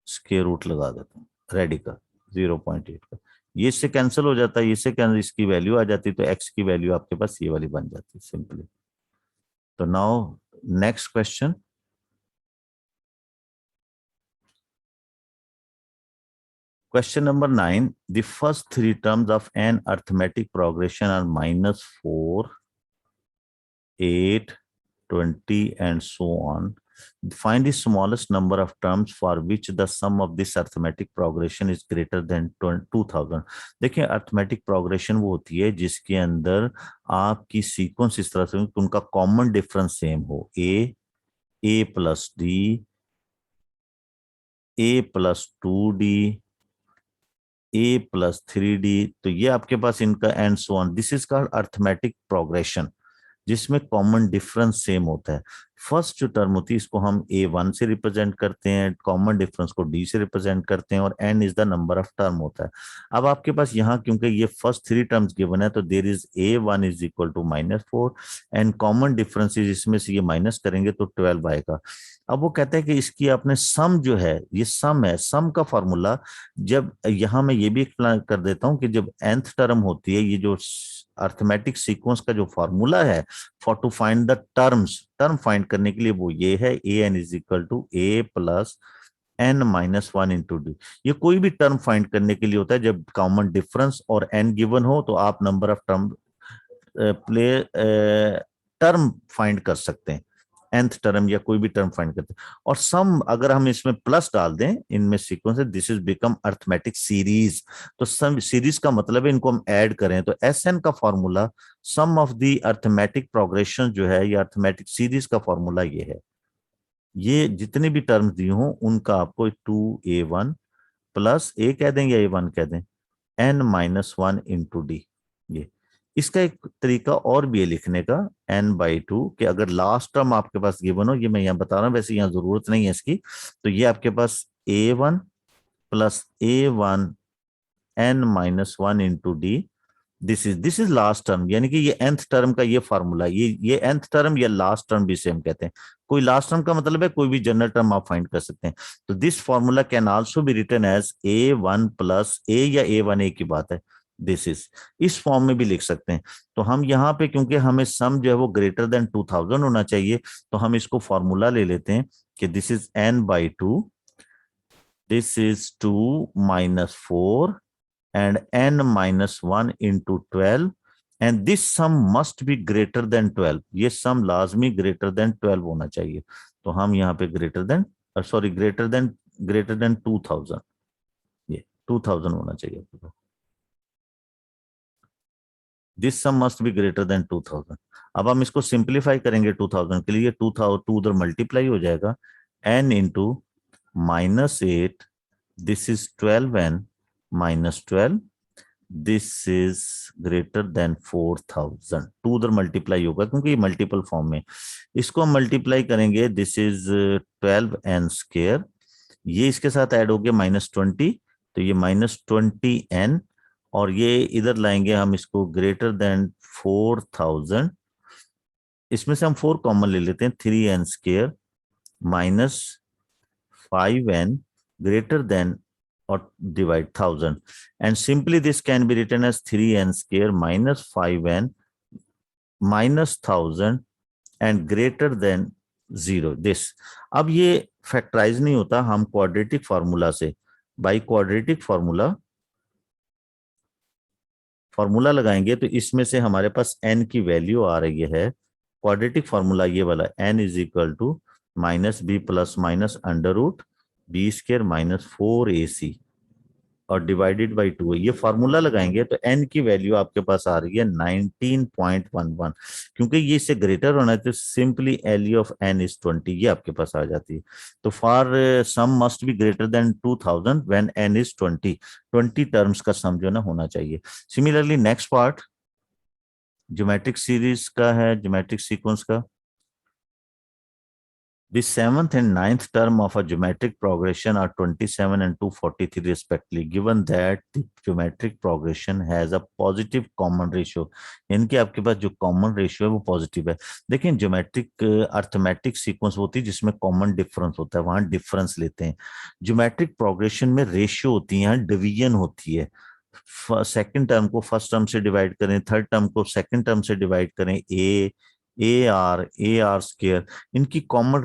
स्क्वायर रूट लगा देता हूँ, रेडिकल 0.8 का, ये इससे कैंसिल हो जाता है, इससे कैंसिल, इसकी वैल्यू आ जाती है, तो एक्स की वैल्यू आपके पास ये वाली बन जाती है सिंपली। तो now next question, question number 9, the first three terms of an arithmetic progression are -4, 8, 20 and so on. Find the smallest number of terms for which the sum of this arithmetic progression is greater than 2000। देखिए अर्थमेटिक प्रोग्रेशन वो होती है जिसके अंदर आपकी सीक्वेंस इस तरह से उनका कॉमन डिफरेंस सेम हो, ए प्लस डी, ए प्लस 2d, ए प्लस 3d। तो ये आपके पास इनका and so on, this is called arithmetic progression, जिसमें कॉमन डिफरेंस सेम होता है। फर्स्ट जो टर्म होती है इसको हम A1 से रिप्रेजेंट करते हैं, कॉमन डिफरेंस को D से रिप्रेजेंट करते हैं, और n is the number of term होता है। अब आपके पास यहाँ क्योंकि ये फर्स्ट थ्री टर्म्स गिवन है, तो there is A1 is equal to -4 and common difference इसमें से ये माइनस करेंगे तो 12 आएगा। अब वो कहते हैं कि इसकी आपने सम जो है, ये सम है, सम का फॉर्मूला, जब यहाँ मैं ये भी एक्सप्लेन कर देता हूँ कि जब nth टर्म होती है, ये जो अर्थमेटिक सीक्वेंस का जो फॉर्मूला है for to find the terms, term find करने के लिए वो ये है, A N is equal to A plus N minus 1 into D. ये कोई भी टर्म फाइंड करने के लिए होता है जब कॉमन डिफरेंस और एन गिवन हो, तो आप number of term play term find कर सकते हैं, nth टर्म या कोई भी टर्म फाइंड करते हैं। और सम अगर हम इसमें प्लस डाल दें, इनमें सीक्वेंस है, this is become arithmetic series. तो सम सीरीज का मतलब है इनको हम ऐड करें, तो एस एन का formula some of the arithmetic progression जो है, या अर्थमेटिक सीरीज का फॉर्मूला ये है, ये जितने भी टर्म्स दी हों उनका आपको 2a1 प्लस ए कह दें या a1 कह दें, n माइनस 1 इंटू डी। ये इसका एक तरीका और भी है लिखने का, n/2, कि अगर लास्ट टर्म आपके पास गिवन हो, ये मैं यहाँ बता रहा हूँ, वैसे यहाँ जरूरत नहीं है इसकी, तो ये आपके पास a1 plus a1 n minus 1 into D, this is last term, यानी कि ये nth टर्म का ये फॉर्मूला, ये nth टर्म या लास्ट टर्म भी सेम कहते हैं। कोई लास्ट टर्म का मतलब है कोई भी जनरल टर्म आप फाइंड कर सकते हैं। तो this formula can also be written as a1 plus a, या a1 a की बात है, दिस इज, इस फॉर्म में भी लिख सकते हैं। तो हम यहाँ पे क्योंकि हमें सम जो है वो ग्रेटर देन 2000 होना चाहिए, तो हम इसको फॉर्मूला ले लेते हैं कि this is n/2, this is 2 minus 4 and n minus 1 into 12 and this sum must be greater than 12. ये sum लाजमी greater than 12 होना चाहिए. तो हम यहाँ पे greater than greater than 2000, ये 2000 होना चाहिए. This sum must be greater than 2000. अब हम इसको सिंप्लीफाई करेंगे 2000 के लिए. 2 उधर मल्टीप्लाई हो जाएगा. n into -8, this is 12n minus 12, this is greater then 4000. 2 उधर मल्टीप्लाई होगा क्योंकि ये मल्टीपल फॉर्म में. इसको हम मल्टीप्लाई करेंगे. दिस इज 12n स्क्वायर, ये इसके साथ ऐड हो गया -20, तो ये -20n, और ये इधर लाएंगे हम इसको ग्रेटर देन 4000. इसमें से हम 4 कॉमन ले लेते हैं. 3n square minus 5n greater than और divide 1000, and simply this can be written as 3n square minus 5n minus 1000 and greater than 0. This, अब ये फैक्टराइज नहीं होता, हम क्वाड्रेटिक फार्मूला से, बाई क्वाड्रेटिक फार्मूला लगाएंगे तो इसमें से हमारे पास n की वैल्यू आ रही है. क्वाड्रेटिक फार्मूला ये वाला, n is equal to minus b plus minus under root b square minus 4ac और डिवाइडेड बाई 2. ये फार्मूला लगाएंगे तो n की वैल्यू आपके पास आ रही है 19.11. क्योंकि ये इससे ग्रेटर होना है तो simply value of n is 20, ये आपके पास आ जाती है. तो for sum must be greater than 2000 when n is 20 terms का सम जो ना होना चाहिए. Similarly next part geometric series का है, ज्योमेट्रिक सीक्वेंस का. The 7th and 9th term of a geometric progression are 27 and 243 respectively, given that the geometric progression has a positive common ratio. इनके आपके पास जो कॉमन रेशियो है वो पॉजिटिव है. देखिए ज्योमेट्रिक अर्थमेटिक सीक्वेंस होती है जिसमें कॉमन डिफरेंस होता है, वहां डिफरेंस लेते हैं. ज्योमेट्रिक प्रोग्रेशन में रेशियो होती है, डिवीजन होती है. सेकंड टर्म को फर्स्ट टर्म से डिवाइड करें, थर्ड टर्म को सेकंड टर्म से डिवाइड करें. ए आर स्क्वायर, इनकी कॉमन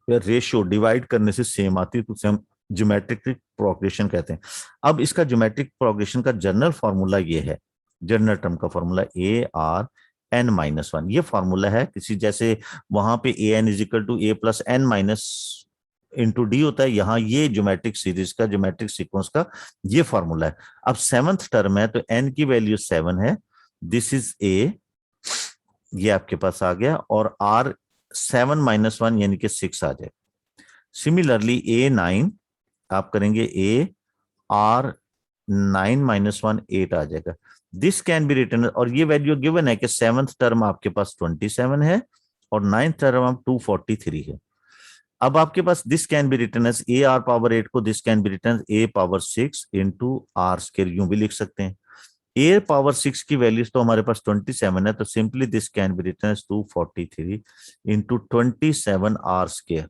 रेशियो डिवाइड करने से सेम आती है, तो उसे हम ज्योमेट्रिक प्रोग्रेशन कहते हैं. अब इसका ज्योमेट्रिक प्रोग्रेशन का जनरल फॉर्मूला ये है, जनरल टर्म का फॉर्मूला ARn-1. ये फॉर्मूला है किसी, जैसे वहां पे an is equal to a plus n minus into d होता है, यहाँ ये ज्योमेट्रिक सीरीज का, ज्योमेट्रिक सीक्वेंस का ये फॉर्मूला है. अब 7th टर्म है तो n की वैल्यू 7 है. दिस इज a, ये आपके पास आ गया, और r 7 माइनस 1 यानी कि 6 आ जाए. सिमिलरली A9 आप करेंगे AR 9 माइनस 1 8 आ जाएगा. दिस कैन बी रिटन, और ये वैल्यू गिवन है कि 7th टर्म आपके पास 27 है और 9th टर्म आप 243 है. अब आपके पास this can be written as AR power 8 को this can be written A power 6 into R square, यूं भी लिख सकते हैं. A पावर 6 की वैल्यूज तो हमारे पास 27 है, तो simply this can be written as 243 into 27 R square.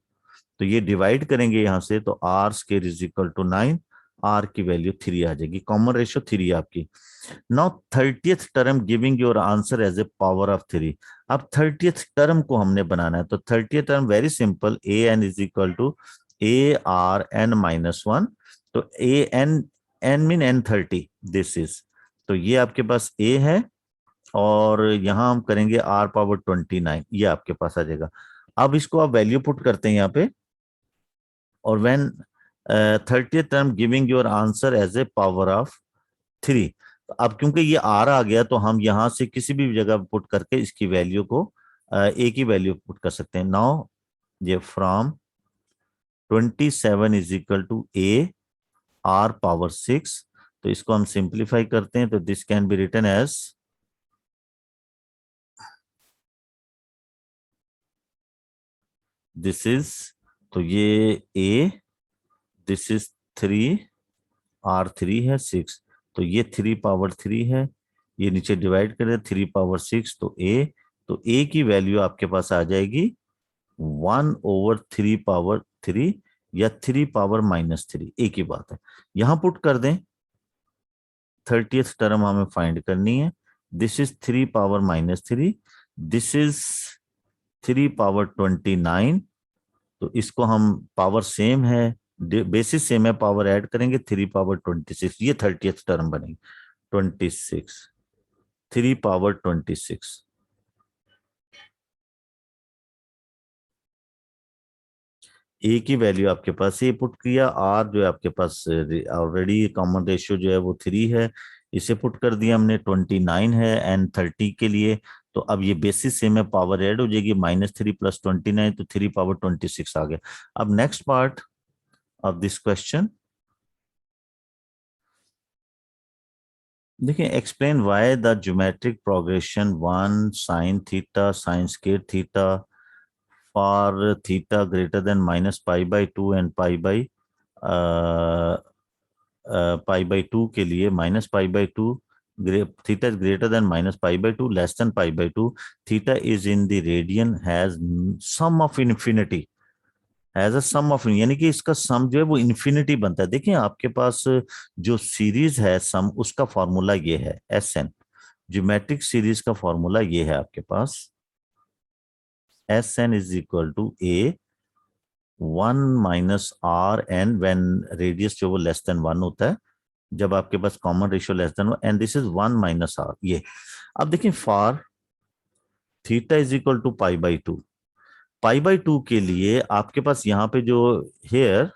तो ये डिवाइड करेंगे यहां से, तो R square is equal to 9, R की वैल्यू 3 आ जाएगी. कॉमन रेशियो 3 आपकी. Now 30th term giving your answer as a power of 3. अब 30th टर्म को हमने बनाना है, तो 30th term very simple, AN is equal to ARn-1. तो n mean n30, this is, तो ये आपके पास A है, और यहां हम करेंगे R पावर 29, ये आपके पास आ जाएगा. अब इसको आप वैल्यू पुट करते हैं यहाँ पे, और when 30th term giving your answer as a power of 3. अब क्योंकि ये R आ गया तो हम यहां से किसी भी जगह पुट करके इसकी वैल्यू को A की वैल्यू पुट कर सकते हैं. नाउ ये from 27 is equal to AR power 6, तो इसको हम सिंप्लीफाई करते हैं, तो this can be written as this is, तो ये A, दिस इज 3, R3 है 6, तो ये 3 पावर 3 है, ये नीचे डिवाइड करें 3 पावर 6, तो A, तो A की वैल्यू आपके पास आ जाएगी 1/3 पावर 3 या 3 पावर -3, एक ही बात है. यहां पुट कर दें, 30th टर्म हमें फाइंड करनी है. This is 3 power -3, this is 3 power 29, तो इसको हम, पावर सेम है, बेसिस सेम है, पावर ऐड करेंगे 3 पावर 26, ये 30th टर्म बनेगी 26, 3 पावर 26। ए की वैल्यू आपके पास ये पुट किया, आर जो है आपके पास ऑलरेडी कॉमन रेशियो जो है वो 3 है, इसे पुट कर दिया हमने, 29 है एंड 30 के लिए। तो अब ये बेसिस से में पावर ऐड हो जाएगी, -3 + 29, तो 3 पावर 26 आ गया। अब next part of this question देखिए, explain why the geometric progression 1 sin θ sin² θ for theta greater than -π/2 and π/2 के लिए -π/2, theta is greater than -π/2, less than π/2, theta is in the radian has sum of infinity, has a sum of, यानी कि इसका सम जो है वो इन्फिनिटी बनता है। देखिए आपके पास जो सीरीज है सम, उसका फॉर्मूला ये है Sn, ज्योमेट्रिक सीरीज का फॉर्मूला ये है आपके पास, Sn is equal to a 1 - Rn when radius जो वो लेस देन 1 होता है, जब आपके पास common ratio less than, and this is 1 - R ये। अब देखिए for theta is equal to π/2, π/2 के लिए आपके पास यहाँ पे जो हेयर,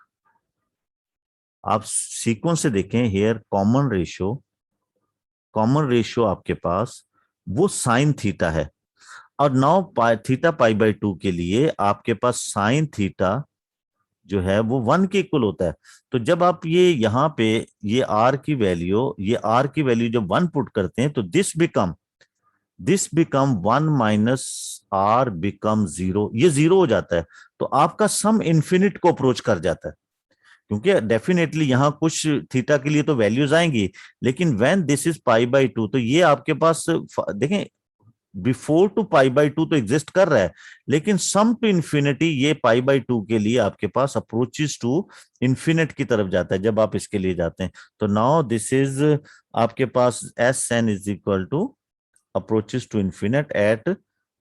आप सीक्वेंस से देखें, हेयर कॉमन रेशियो आपके पास वो साइन थीटा है, और नाउ थीटा π/2 के लिए आपके पास साइन थीटा जो है वो 1 के इक्वल होता है। तो जब आप ये यहाँ पे ये आर की वैल्यू जब 1 पुट करते हैं, तो दिस बिकम 1 - R बिकम 0, ये 0 हो जाता है। तो आपका सम इन्फिनिट को अप्रोच कर जाता है, क्योंकि डेफिनेटली यहां कुछ थीटा के लिए तो वैल्यूज आएंगी, लेकिन व्हेन दिस इज π/2, तो ये आपके पास देखें बिफोर टू π/2 तो एग्जिस्ट कर रहा है, लेकिन सम टू इंफिनिटी ये π/2 के लिए आपके पास अप्रोचेस टू इंफिनिट की तरफ जाता है जब आप इसके लिए जाते हैं। तो नाउ दिस इज आपके पास Sn is equal to approaches to infinite at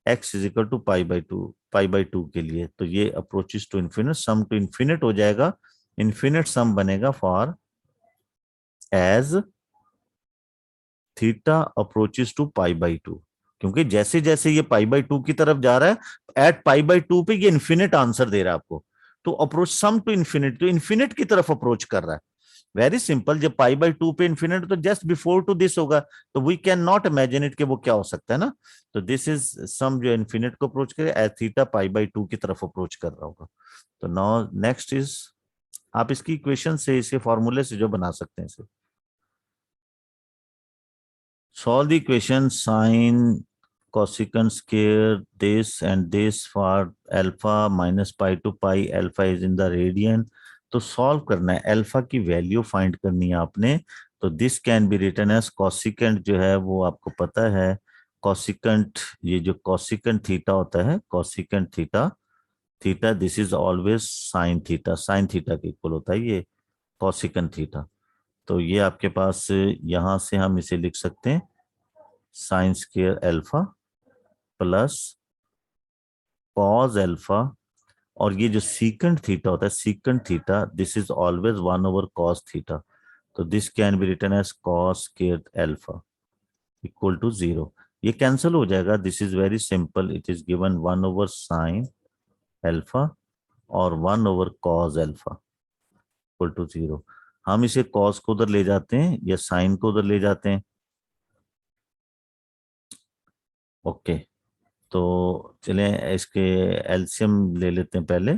x is equal to π/2 के लिए। तो ये approaches to infinite, sum to infinite हो जाएगा, इंफिनिट सम बनेगा for as theta approaches to π/2, क्योंकि जैसे जैसे ये π/2 की तरफ जा रहा है, एट π/2 पे ये इन्फिनिट आंसर दे रहा है आपको। तो अप्रोच सम टू इन्फिनिट, तो इन्फिनिट की तरफ अप्रोच कर रहा है। वेरी सिंपल, जब π/2 पे इन्फिनिट, तो जस्ट बिफोर टू दिस होगा, तो we can not imagine it कि वो क्या हो सकता है ना। तो दिस इज सम जो इन्फिनिट को अप्रोच करे, एज थीटा π/2 की तरफ अप्रोच कर रहा होगा। तो नाउ नेक्स्ट इज, आप इसकी इक्वेशन से, इसके फॉर्मूले से जो बना सकते हैं इसे, solve the equation sin cosecant square this and this for alpha -π to pi, alpha is in the radian। तो सॉल्व करना है, अल्फा की वैल्यू फाइंड करनी है आपने। तो this can be written as cosecant, जो है वो आपको पता है कॉसिकेंट, ये जो कॉसिकेंट थीटा होता है, cosecant theta, theta this is always sine theta के इक्वल होता है ये कॉसिकेंट थीटा। तो ये आपके पास यहां से हम इसे लिख सकते हैं sine square alpha plus cos alpha, और ये जो सीकेंट थीटा होता है, secant theta this is always 1/cos theta. तो this can be written as cos square alpha equal to 0। ये कैंसिल हो जाएगा, this is very simple, it is given 1/sin alpha और 1/cos अल्फा इक्वल टू 0। हम इसे कॉस को उधर ले जाते हैं या साइन को उधर ले जाते हैं, ओके। तो चलें इसके एलसीएम ले लेते हैं पहले।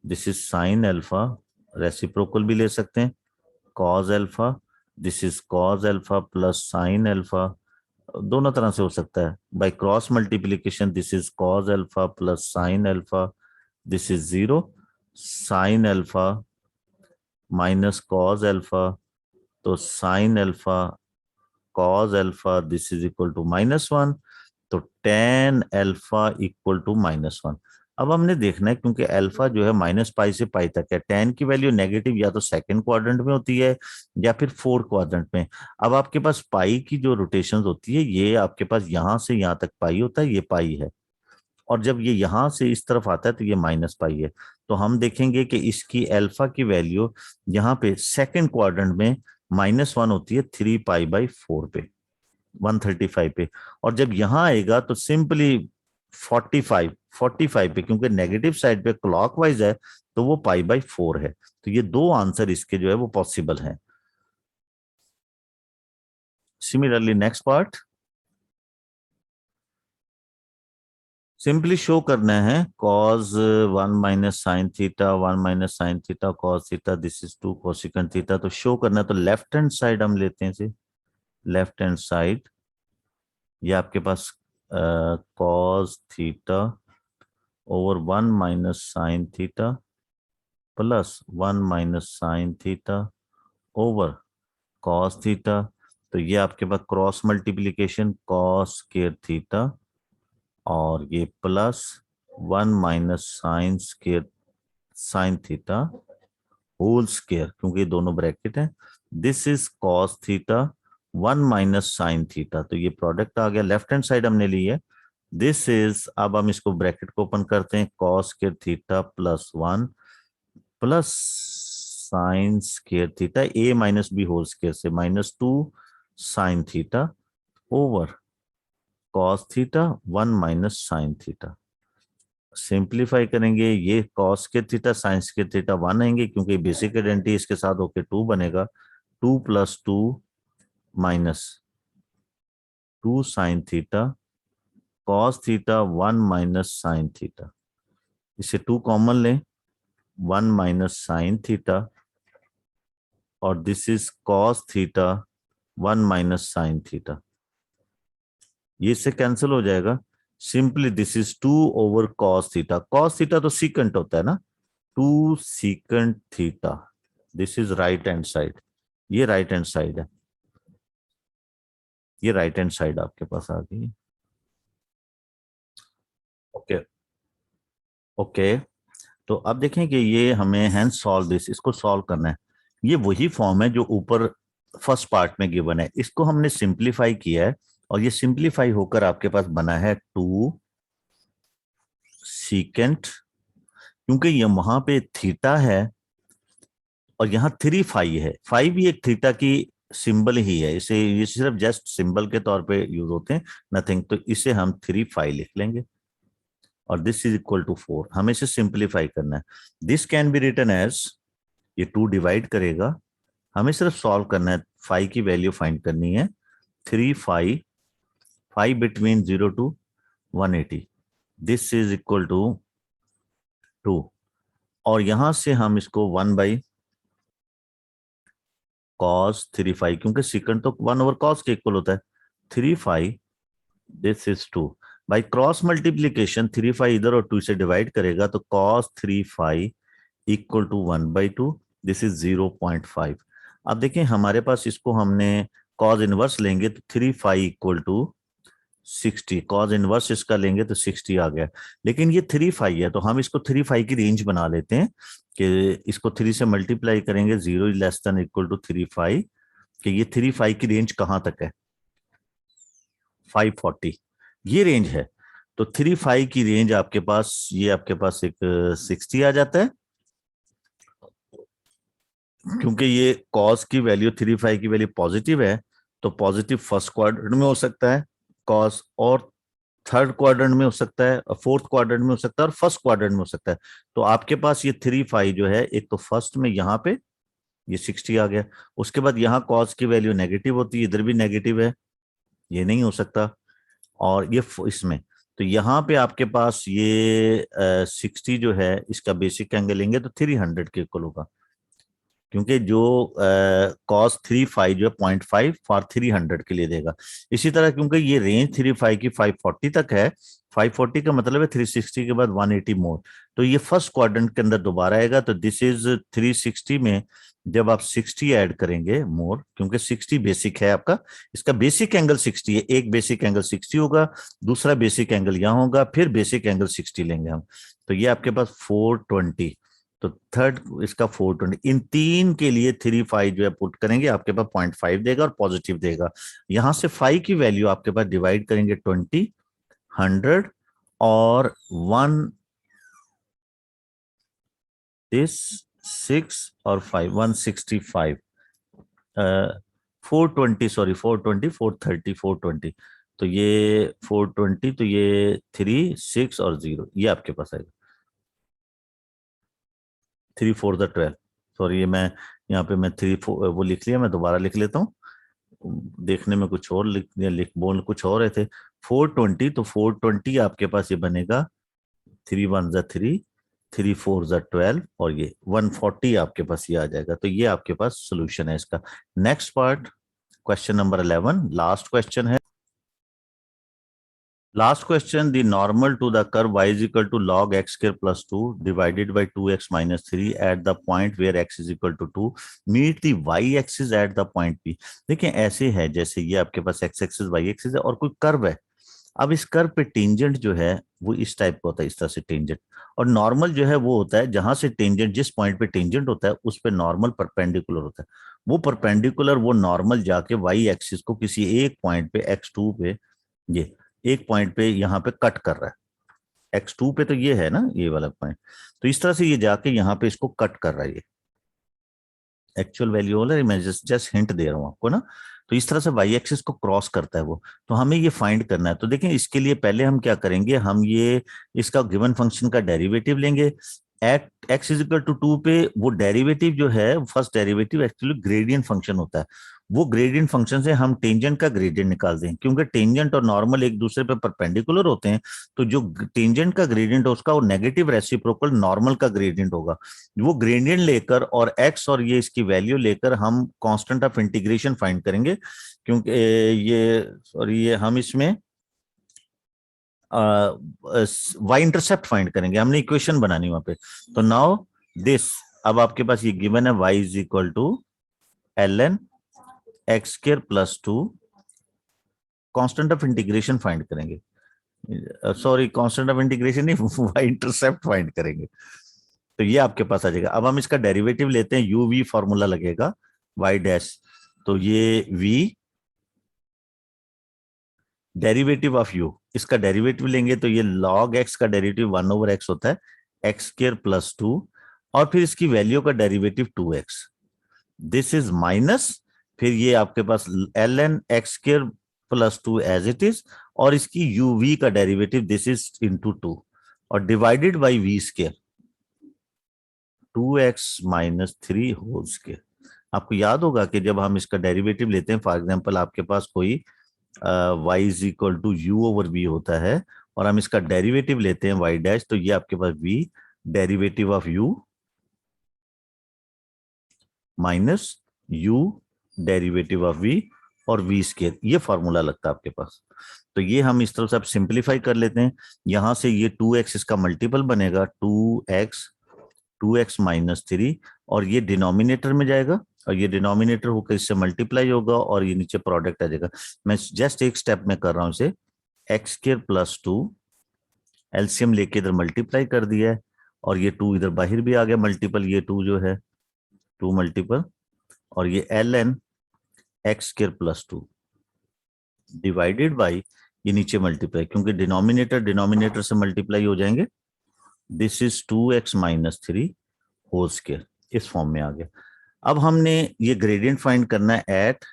This is sine alpha, reciprocal भी ले सकते हैं, cos alpha, this is cos alpha plus sine alpha, दोनों तरह से हो सकता है। By cross multiplication this is cos alpha plus sine alpha, this is 0, sine alpha minus cos alpha, तो sine alpha cos alpha this is equal to -1, तो टेन अल्फा इक्वल टू -1। अब हमने देखना है, क्योंकि अल्फा जो है -π से π तक है, टेन की वैल्यू नेगेटिव या तो सेकंड क्वाड्रेंट में होती है या फिर फोर्थ क्वाड्रेंट में। अब आपके पास पाई की जो रोटेशन होती है, ये आपके पास यहां से यहां तक पाई होता है, ये पाई है, और जब ये यहां से इस तरफ आता है तो ये माइनस पाई है। तो हम देखेंगे कि इसकी अल्फा की वैल्यू यहाँ पे सेकंड क्वाड्रेंट में -1 होती है 3 पाई/4 पे, 135 पे। और जब यहां आएगा तो सिंपली 45 पे, क्योंकि नेगेटिव साइड पे क्लॉकवाइज है तो वो π/4 है। तो ये दो आंसर इसके जो है वो पॉसिबल है। Similarly next part, simply show करना है cos 1 - sin θ 1 - sin θ cos theta, this is 2 cosecant theta. तो शो करना है तो लेफ्ट हैंड साइड हम लेते हैं इसे, लेफ्ट हैंड साइड ये आपके पास cos theta over 1 - sin θ plus 1 - sin θ over cos theta. तो ये आपके पास cross multiplication cos square theta और ये प्लस 1 - sin θ होल स्क्वायर, क्योंकि ये दोनों ब्रैकेट है। This is cos theta 1 - sin θ। तो ये प्रोडक्ट आ गया, लेफ्ट हैंड साइड हमने ली है। दिस इज, अब हम इसको ब्रैकेट को ओपन करते हैं, cos square theta plus 1 plus sine square theta a - b whole square से -2 sin θ over cos theta 1 - sin θ। Simplify करेंगे, ये cos के थीटा साइंस के थीटा 1 आएंगे, क्योंकि बेसिक आइडेंटिटी इसके साथ होके 2 बनेगा। 2 + 2 -2 sin θ cos थीटा 1 - sin θ। इसे 2 कॉमन लें, 1 - sin θ और this is cos theta 1 - sin θ। ये इससे कैंसिल हो जाएगा। Simply this is 2 over cos theta. cos theta तो सीकेंट होता है ना, 2 secant theta. This is right hand side, ये राइट हैंड साइड है, ये राइट हैंड साइड आपके पास आ गई। Okay okay. तो अब देखें कि ये हमें हैंस सॉल्व दिस, इसको सॉल्व करना है। ये वही फॉर्म है जो ऊपर फर्स्ट पार्ट में गिवन है, इसको हमने सिंप्लीफाई किया है और ये सिंप्लीफाई होकर आपके पास बना है 2 सीकेंट, क्योंकि ये वहां पे थीटा है और यहाँ 3 फाई है। फाई भी एक थीटा की सिंबल ही है, इसे ये सिर्फ जस्ट सिंबल के तौर पे यूज होते हैं, नथिंग। तो इसे हम 3 फाई लिख लेंगे और दिस इज इक्वल टू 4। हमें इसे सिंप्लीफाई करना है। This can be written as, ये 2 डिवाइड करेगा, हमें सिर्फ सॉल्व करना है, फाई की वैल्यू फाइंड करनी है। 3 phi, phi between 0 to 180, this is equal to 2। और यहां से हम इसको 1/cos 3 फाई, क्योंकि सीकेंट तो 1/cos के इक्वल होता है। 3 phi, this is 2। By cross multiplication 3 phi इधर और 2 से डिवाइड करेगा तो cos 3 phi equal to 1/2, this is 0.5। अब देखें हमारे पास, इसको हमने कॉज इनवर्स लेंगे तो 3 phi equal to 60, cause inverse इसका लेंगे तो 60 आ गया। लेकिन ये 3 फाई है तो हम इसको 3 फाई की रेंज बना लेते हैं कि इसको 3 से मल्टीप्लाई करेंगे, 0 less than equal to 3 phi, कि ये 3 फाई की रेंज कहां तक है, 540, ये रेंज है। तो 3 फाई की रेंज आपके पास, ये आपके पास एक 60 आ जाता है, क्योंकि ये कॉस की वैल्यू 3 फाई की वैल्यू पॉजिटिव है। तो पॉजिटिव फर्स्ट क्वाड्रेंट में हो सकता है कॉस, और थर्ड क्वाड्रेंट में हो सकता है, फोर्थ क्वाड्रेंट में हो सकता है और फर्स्ट क्वाड्रेंट में हो सकता है। तो आपके पास ये 3 फाई जो है, एक तो फर्स्ट में यहाँ पे ये 60 आ गया, उसके बाद यहाँ कॉस की वैल्यू नेगेटिव होती है, इधर भी नेगेटिव है, ये नहीं हो सकता। और ये इसमें, तो यहाँ पे आपके पास ये 60 जो है, इसका बेसिक एंगल लेंगे तो 300 के इक्वल होगा, क्योंकि जो cos 3 फाई जो है 0.5 फॉर 300 के लिए देगा। इसी तरह क्योंकि ये रेंज 3 फाई की 540 तक है, 540 का मतलब है 360 के बाद 180 मोर, तो ये फर्स्ट क्वाड्रेंट के अंदर दोबारा आएगा। तो दिस इज 360 में जब आप 60 ऐड करेंगे मोर, क्योंकि 60 बेसिक है आपका, इसका बेसिक एंगल 60 है, एक बेसिक एंगल 60 होगा, दूसरा बेसिक एंगल यहाँ होगा, फिर बेसिक एंगल 60 लेंगे हम। तो ये आपके पास 420, तो थर्ड इसका 420, इन तीन के लिए 3 फाई जो है पुट करेंगे, आपके पास 0.5 देगा और पॉजिटिव देगा। यहां से फाई की वैल्यू आपके पास डिवाइड करेंगे 20, 100 और 1 दिस 6 और 5 165 420 सॉरी 420 430 420 तो ये 420 तो ये 3 6 और 0 ये आपके पास आएगा 3 4 द 12 सॉरी ये मैं यहाँ पे मैं 3 4 वो लिख लिया मैं दोबारा लिख लेता हूँ देखने में कुछ और लिख बोल कुछ और रहे थे 420 तो 420 आपके पास ये बनेगा 3 1 ज 3 3 4 ज 12 और ये 140 आपके पास ये आ जाएगा तो ये आपके पास सोल्यूशन है इसका next part question number 11 last question है Last question, the normal to the curve y is equal to log x square plus 2 divided by 2x minus 3 at the point where x is equal to 2 meet the y axis at the point P. देखिए ऐसे है जैसे ये आपके पास x axis y axis है और कोई कर्व है अब इस कर्व पे टेंजेंट जो है वो इस टाइप का होता है इस तरह से टेंजेंट और नॉर्मल जो है वो होता है जहां से टेंजेंट जिस पॉइंट पे टेंजेंट होता है उस पे नॉर्मल परपेंडिकुलर होता है वो परपेंडिकुलर वो नॉर्मल जाके y एक्सिस को किसी एक पॉइंट पे x2 पे ये एक पॉइंट पे यहाँ पे कट कर रहा है x2 पे तो ये है ना ये वाला पॉइंट तो इस तरह से ये जाके यहाँ पे इसको कट कर रहा है ये एक्चुअल वैल्यू वाला मैं जस्ट हिंट दे रहा हूँ आपको ना तो इस तरह से वाई एक्सिस को क्रॉस करता है वो तो हमें ये फाइंड करना है तो देखें इसके लिए पहले हम क्या करेंगे हम ये इसका गिवन फंक्शन का डेरिवेटिव लेंगे at x is equal to 2 पे वो डेरिवेटिव जो है first derivative actually gradient function होता है वो ग्रेडियंट फंक्शन से हम टेंजेंट का ग्रेडियंट निकालते हैं क्योंकि टेंजेंट और नॉर्मल एक दूसरे पे परपेंडिकुलर होते हैं तो जो टेंजेंट का ग्रेडियंट है उसका वो नेगेटिव रेसिप्रोकल नॉर्मल का ग्रेडियंट होगा वो ग्रेडियंट लेकर और एक्स और ये इसकी वैल्यू लेकर हम कांस्टेंट ऑफ इंटीग्रेशन फाइंड करेंगे क्योंकि ये सॉरी ये हम इसमें वाई इंटरसेप्ट फाइंड करेंगे हमने इक्वेशन बनानी वहां पे तो नाउ दिस अब आपके पास ये गिवन है y is equal to ln x square plus 2 constant of integration find करेंगे सॉरी कांस्टेंट ऑफ इंटीग्रेशन नहीं वाई इंटरसेप्ट फाइंड करेंगे तो ये आपके पास आ जाएगा अब हम इसका डेरिवेटिव लेते हैं u v फॉर्मूला लगेगा y डैश तो ये v डेरिवेटिव ऑफ u इसका डेरिवेटिव लेंगे तो ये log x का डेरिवेटिव 1/x होता है एक्स स्क्वायर प्लस 2 और फिर इसकी वैल्यू का derivative 2x this is minus फिर ये आपके पास ln x square plus 2 as it is और इसकी uv का डेरिवेटिव दिस इज इनटू 2 और divided by v square 2x minus 3 whole square आपको याद होगा कि जब हम इसका डेरिवेटिव लेते हैं फॉर एग्जांपल आपके पास कोई y is equal to u over v होता है और हम इसका डेरिवेटिव लेते हैं y डैश तो ये आपके पास v derivative of u minus u derivative of v और v स्क्वायर ये फॉर्मूला लगता है आपके पास तो ये हम इस तरह से आप सिंप्लीफाई कर लेते हैं यहां से ये 2x इसका मल्टीपल बनेगा 2x माइनस 3 और ये डिनोमिनेटर में जाएगा और ये डिनोमिनेटर होकर इससे मल्टीप्लाई होगा और ये नीचे प्रोडक्ट आ जाएगा मैं जस्ट एक स्टेप में कर रहा हूं इसे एक्स स्क्वायर प्लस 2 एलसीएम लेके इधर मल्टीप्लाई कर दिया है और ये 2 इधर बाहर भी आ गया मल्टीपल ये 2 जो है 2 मल्टीपल और ये ln x square plus 2 divided by ये नीचे मल्टीप्लाई क्योंकि डिनोमिनेटर डिनोमिनेटर से मल्टीप्लाई हो जाएंगे this is 2x minus 3 whole square इस फॉर्म में आ गया अब हमने ये ग्रेडियंट फाइंड करना है at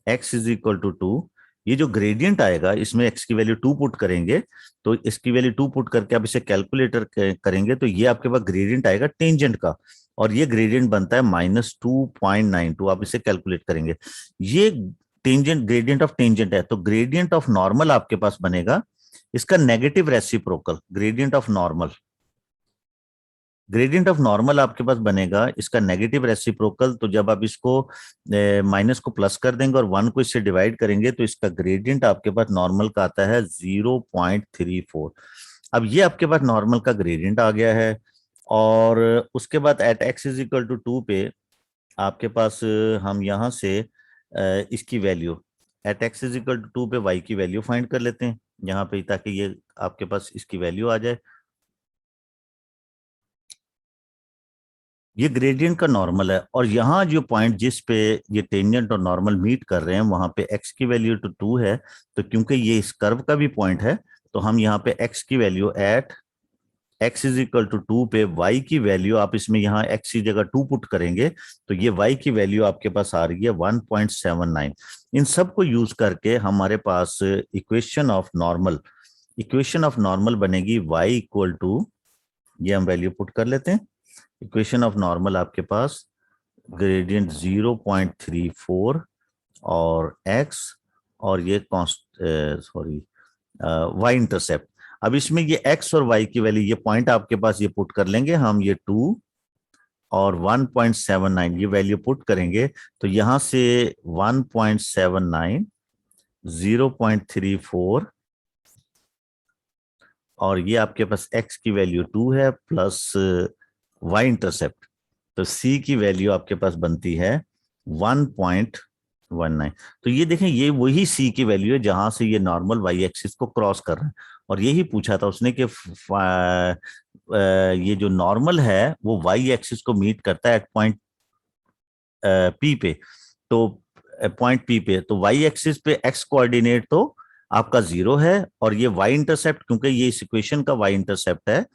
x is equal to 2 ये जो ग्रेडियंट आएगा इसमें x की वैल्यू 2 पुट करेंगे तो इसकी वैल्यू 2 पुट करके आप इसे कैलकुलेटर करेंगे तो ये आपके पास ग्रेडियंट आएगा टेंजेंट का और ये ग्रेडियंट बनता है -2.92 आप इसे कैलकुलेट करेंगे ये टेंजेंट ग्रेडियंट ऑफ टेंजेंट है तो ग्रेडियंट ऑफ नॉर्मल आपके पास बनेगा इसका negative reciprocal gradient of normal gradient of normal आपके पास बनेगा इसका नेगेटिव रेसिप्रोकल तो जब आप इसको माइनस को प्लस कर देंगे और 1 को इससे डिवाइड करेंगे तो इसका ग्रेडियंट आपके पास नॉर्मल का आता है 0.34 अब ये आपके पास नॉर्मल का ग्रेडियंट आ गया है और उसके बाद at x is equal to 2 पे आपके पास हम यहां से इसकी value at x is equal to 2 पे y की वैल्यू फाइंड कर लेते हैं यहाँ पे ताकि ये आपके पास इसकी वैल्यू आ जाए ये ग्रेडियंट का नॉर्मल है और यहाँ जो पॉइंट जिस पे ये टेंजेंट और नॉर्मल मीट कर रहे हैं वहां पे x की वैल्यू तो 2 है तो क्योंकि ये इस कर्व का भी पॉइंट है तो हम यहाँ पे x की value at x is equal to 2 पे y की वैल्यू आप इसमें यहाँ x की जगह 2 पुट करेंगे तो ये y की वैल्यू आपके पास आ रही है 1.79। इन सब को यूज करके हमारे पास इक्वेशन ऑफ नॉर्मल बनेगी y इक्वल टू, ये हम वैल्यू पुट कर लेते हैं। इक्वेशन ऑफ नॉर्मल आपके पास ग्रेडियंट 0.34 और x और ये वाई इंटरसेप्ट। अब इसमें ये x और y की वैल्यू, ये पॉइंट आपके पास ये पुट कर लेंगे हम, ये 2 और 1.79 ये वैल्यू पुट करेंगे तो यहां से 1.79, 0.34 और ये आपके पास x की वैल्यू 2 है प्लस y इंटरसेप्ट, तो c की वैल्यू आपके पास बनती है 1.19। तो ये देखें, ये वही c की वैल्यू है जहां से ये नॉर्मल y एक्सिस को क्रॉस कर रहे हैं। और यही पूछा था उसने कि ये जो नॉर्मल है वो y एक्सिस को मीट करता है एट पॉइंट p पे। तो पॉइंट p पे तो y एक्सिस पे x कोऑर्डिनेट तो आपका 0 है और ये y इंटरसेप्ट, क्योंकि ये इस इक्वेशन का y इंटरसेप्ट है,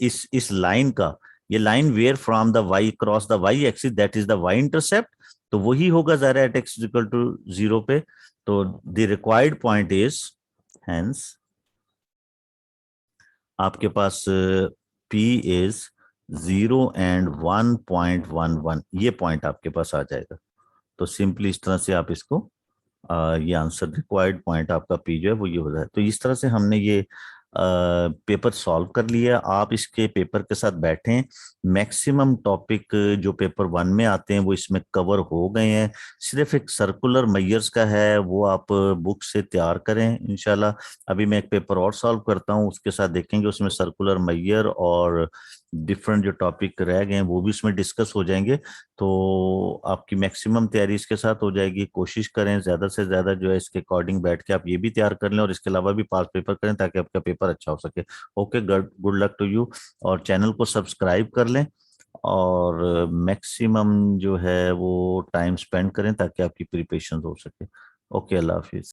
इस लाइन का, ये line where from the y cross the y axis that is the y intercept, तो वही होगा ज़रा एट x इक्वल टू 0 पे। तो the required point is, hence आपके पास p इज 0 एंड 1.11, ये पॉइंट आपके पास आ जाएगा। तो सिंपली इस तरह से आप इसको ये आंसर, रिक्वायर्ड पॉइंट आपका पी जो है वो ये हो जाए। तो इस तरह से हमने ये पेपर सॉल्व कर लिया। आप इसके पेपर के साथ बैठें, मैक्सिमम टॉपिक जो पेपर 1 में आते हैं वो इसमें कवर हो गए हैं। सिर्फ एक सर्कुलर मैयर्स का है, वो आप बुक से तैयार करें इंशाल्लाह। अभी मैं एक पेपर और सॉल्व करता हूँ, उसके साथ देखेंगे, उसमें सर्कुलर मैयर और डिफरेंट जो टॉपिक रह गए हैं वो भी उसमें डिस्कस हो जाएंगे। तो आपकी मैक्सिमम तैयारी इसके साथ हो जाएगी। कोशिश करें ज्यादा से ज्यादा जो है इसके अकॉर्डिंग बैठ के आप ये भी तैयार कर लें और इसके अलावा भी पास पेपर करें ताकि आपका पेपर अच्छा हो सके। Okay, good luck to you. और चैनल को सब्सक्राइब कर लें और मैक्सिमम जो है वो टाइम स्पेंड करें ताकि आपकी प्रिपरेशन हो सके। ओके, अल्लाह हाफिज।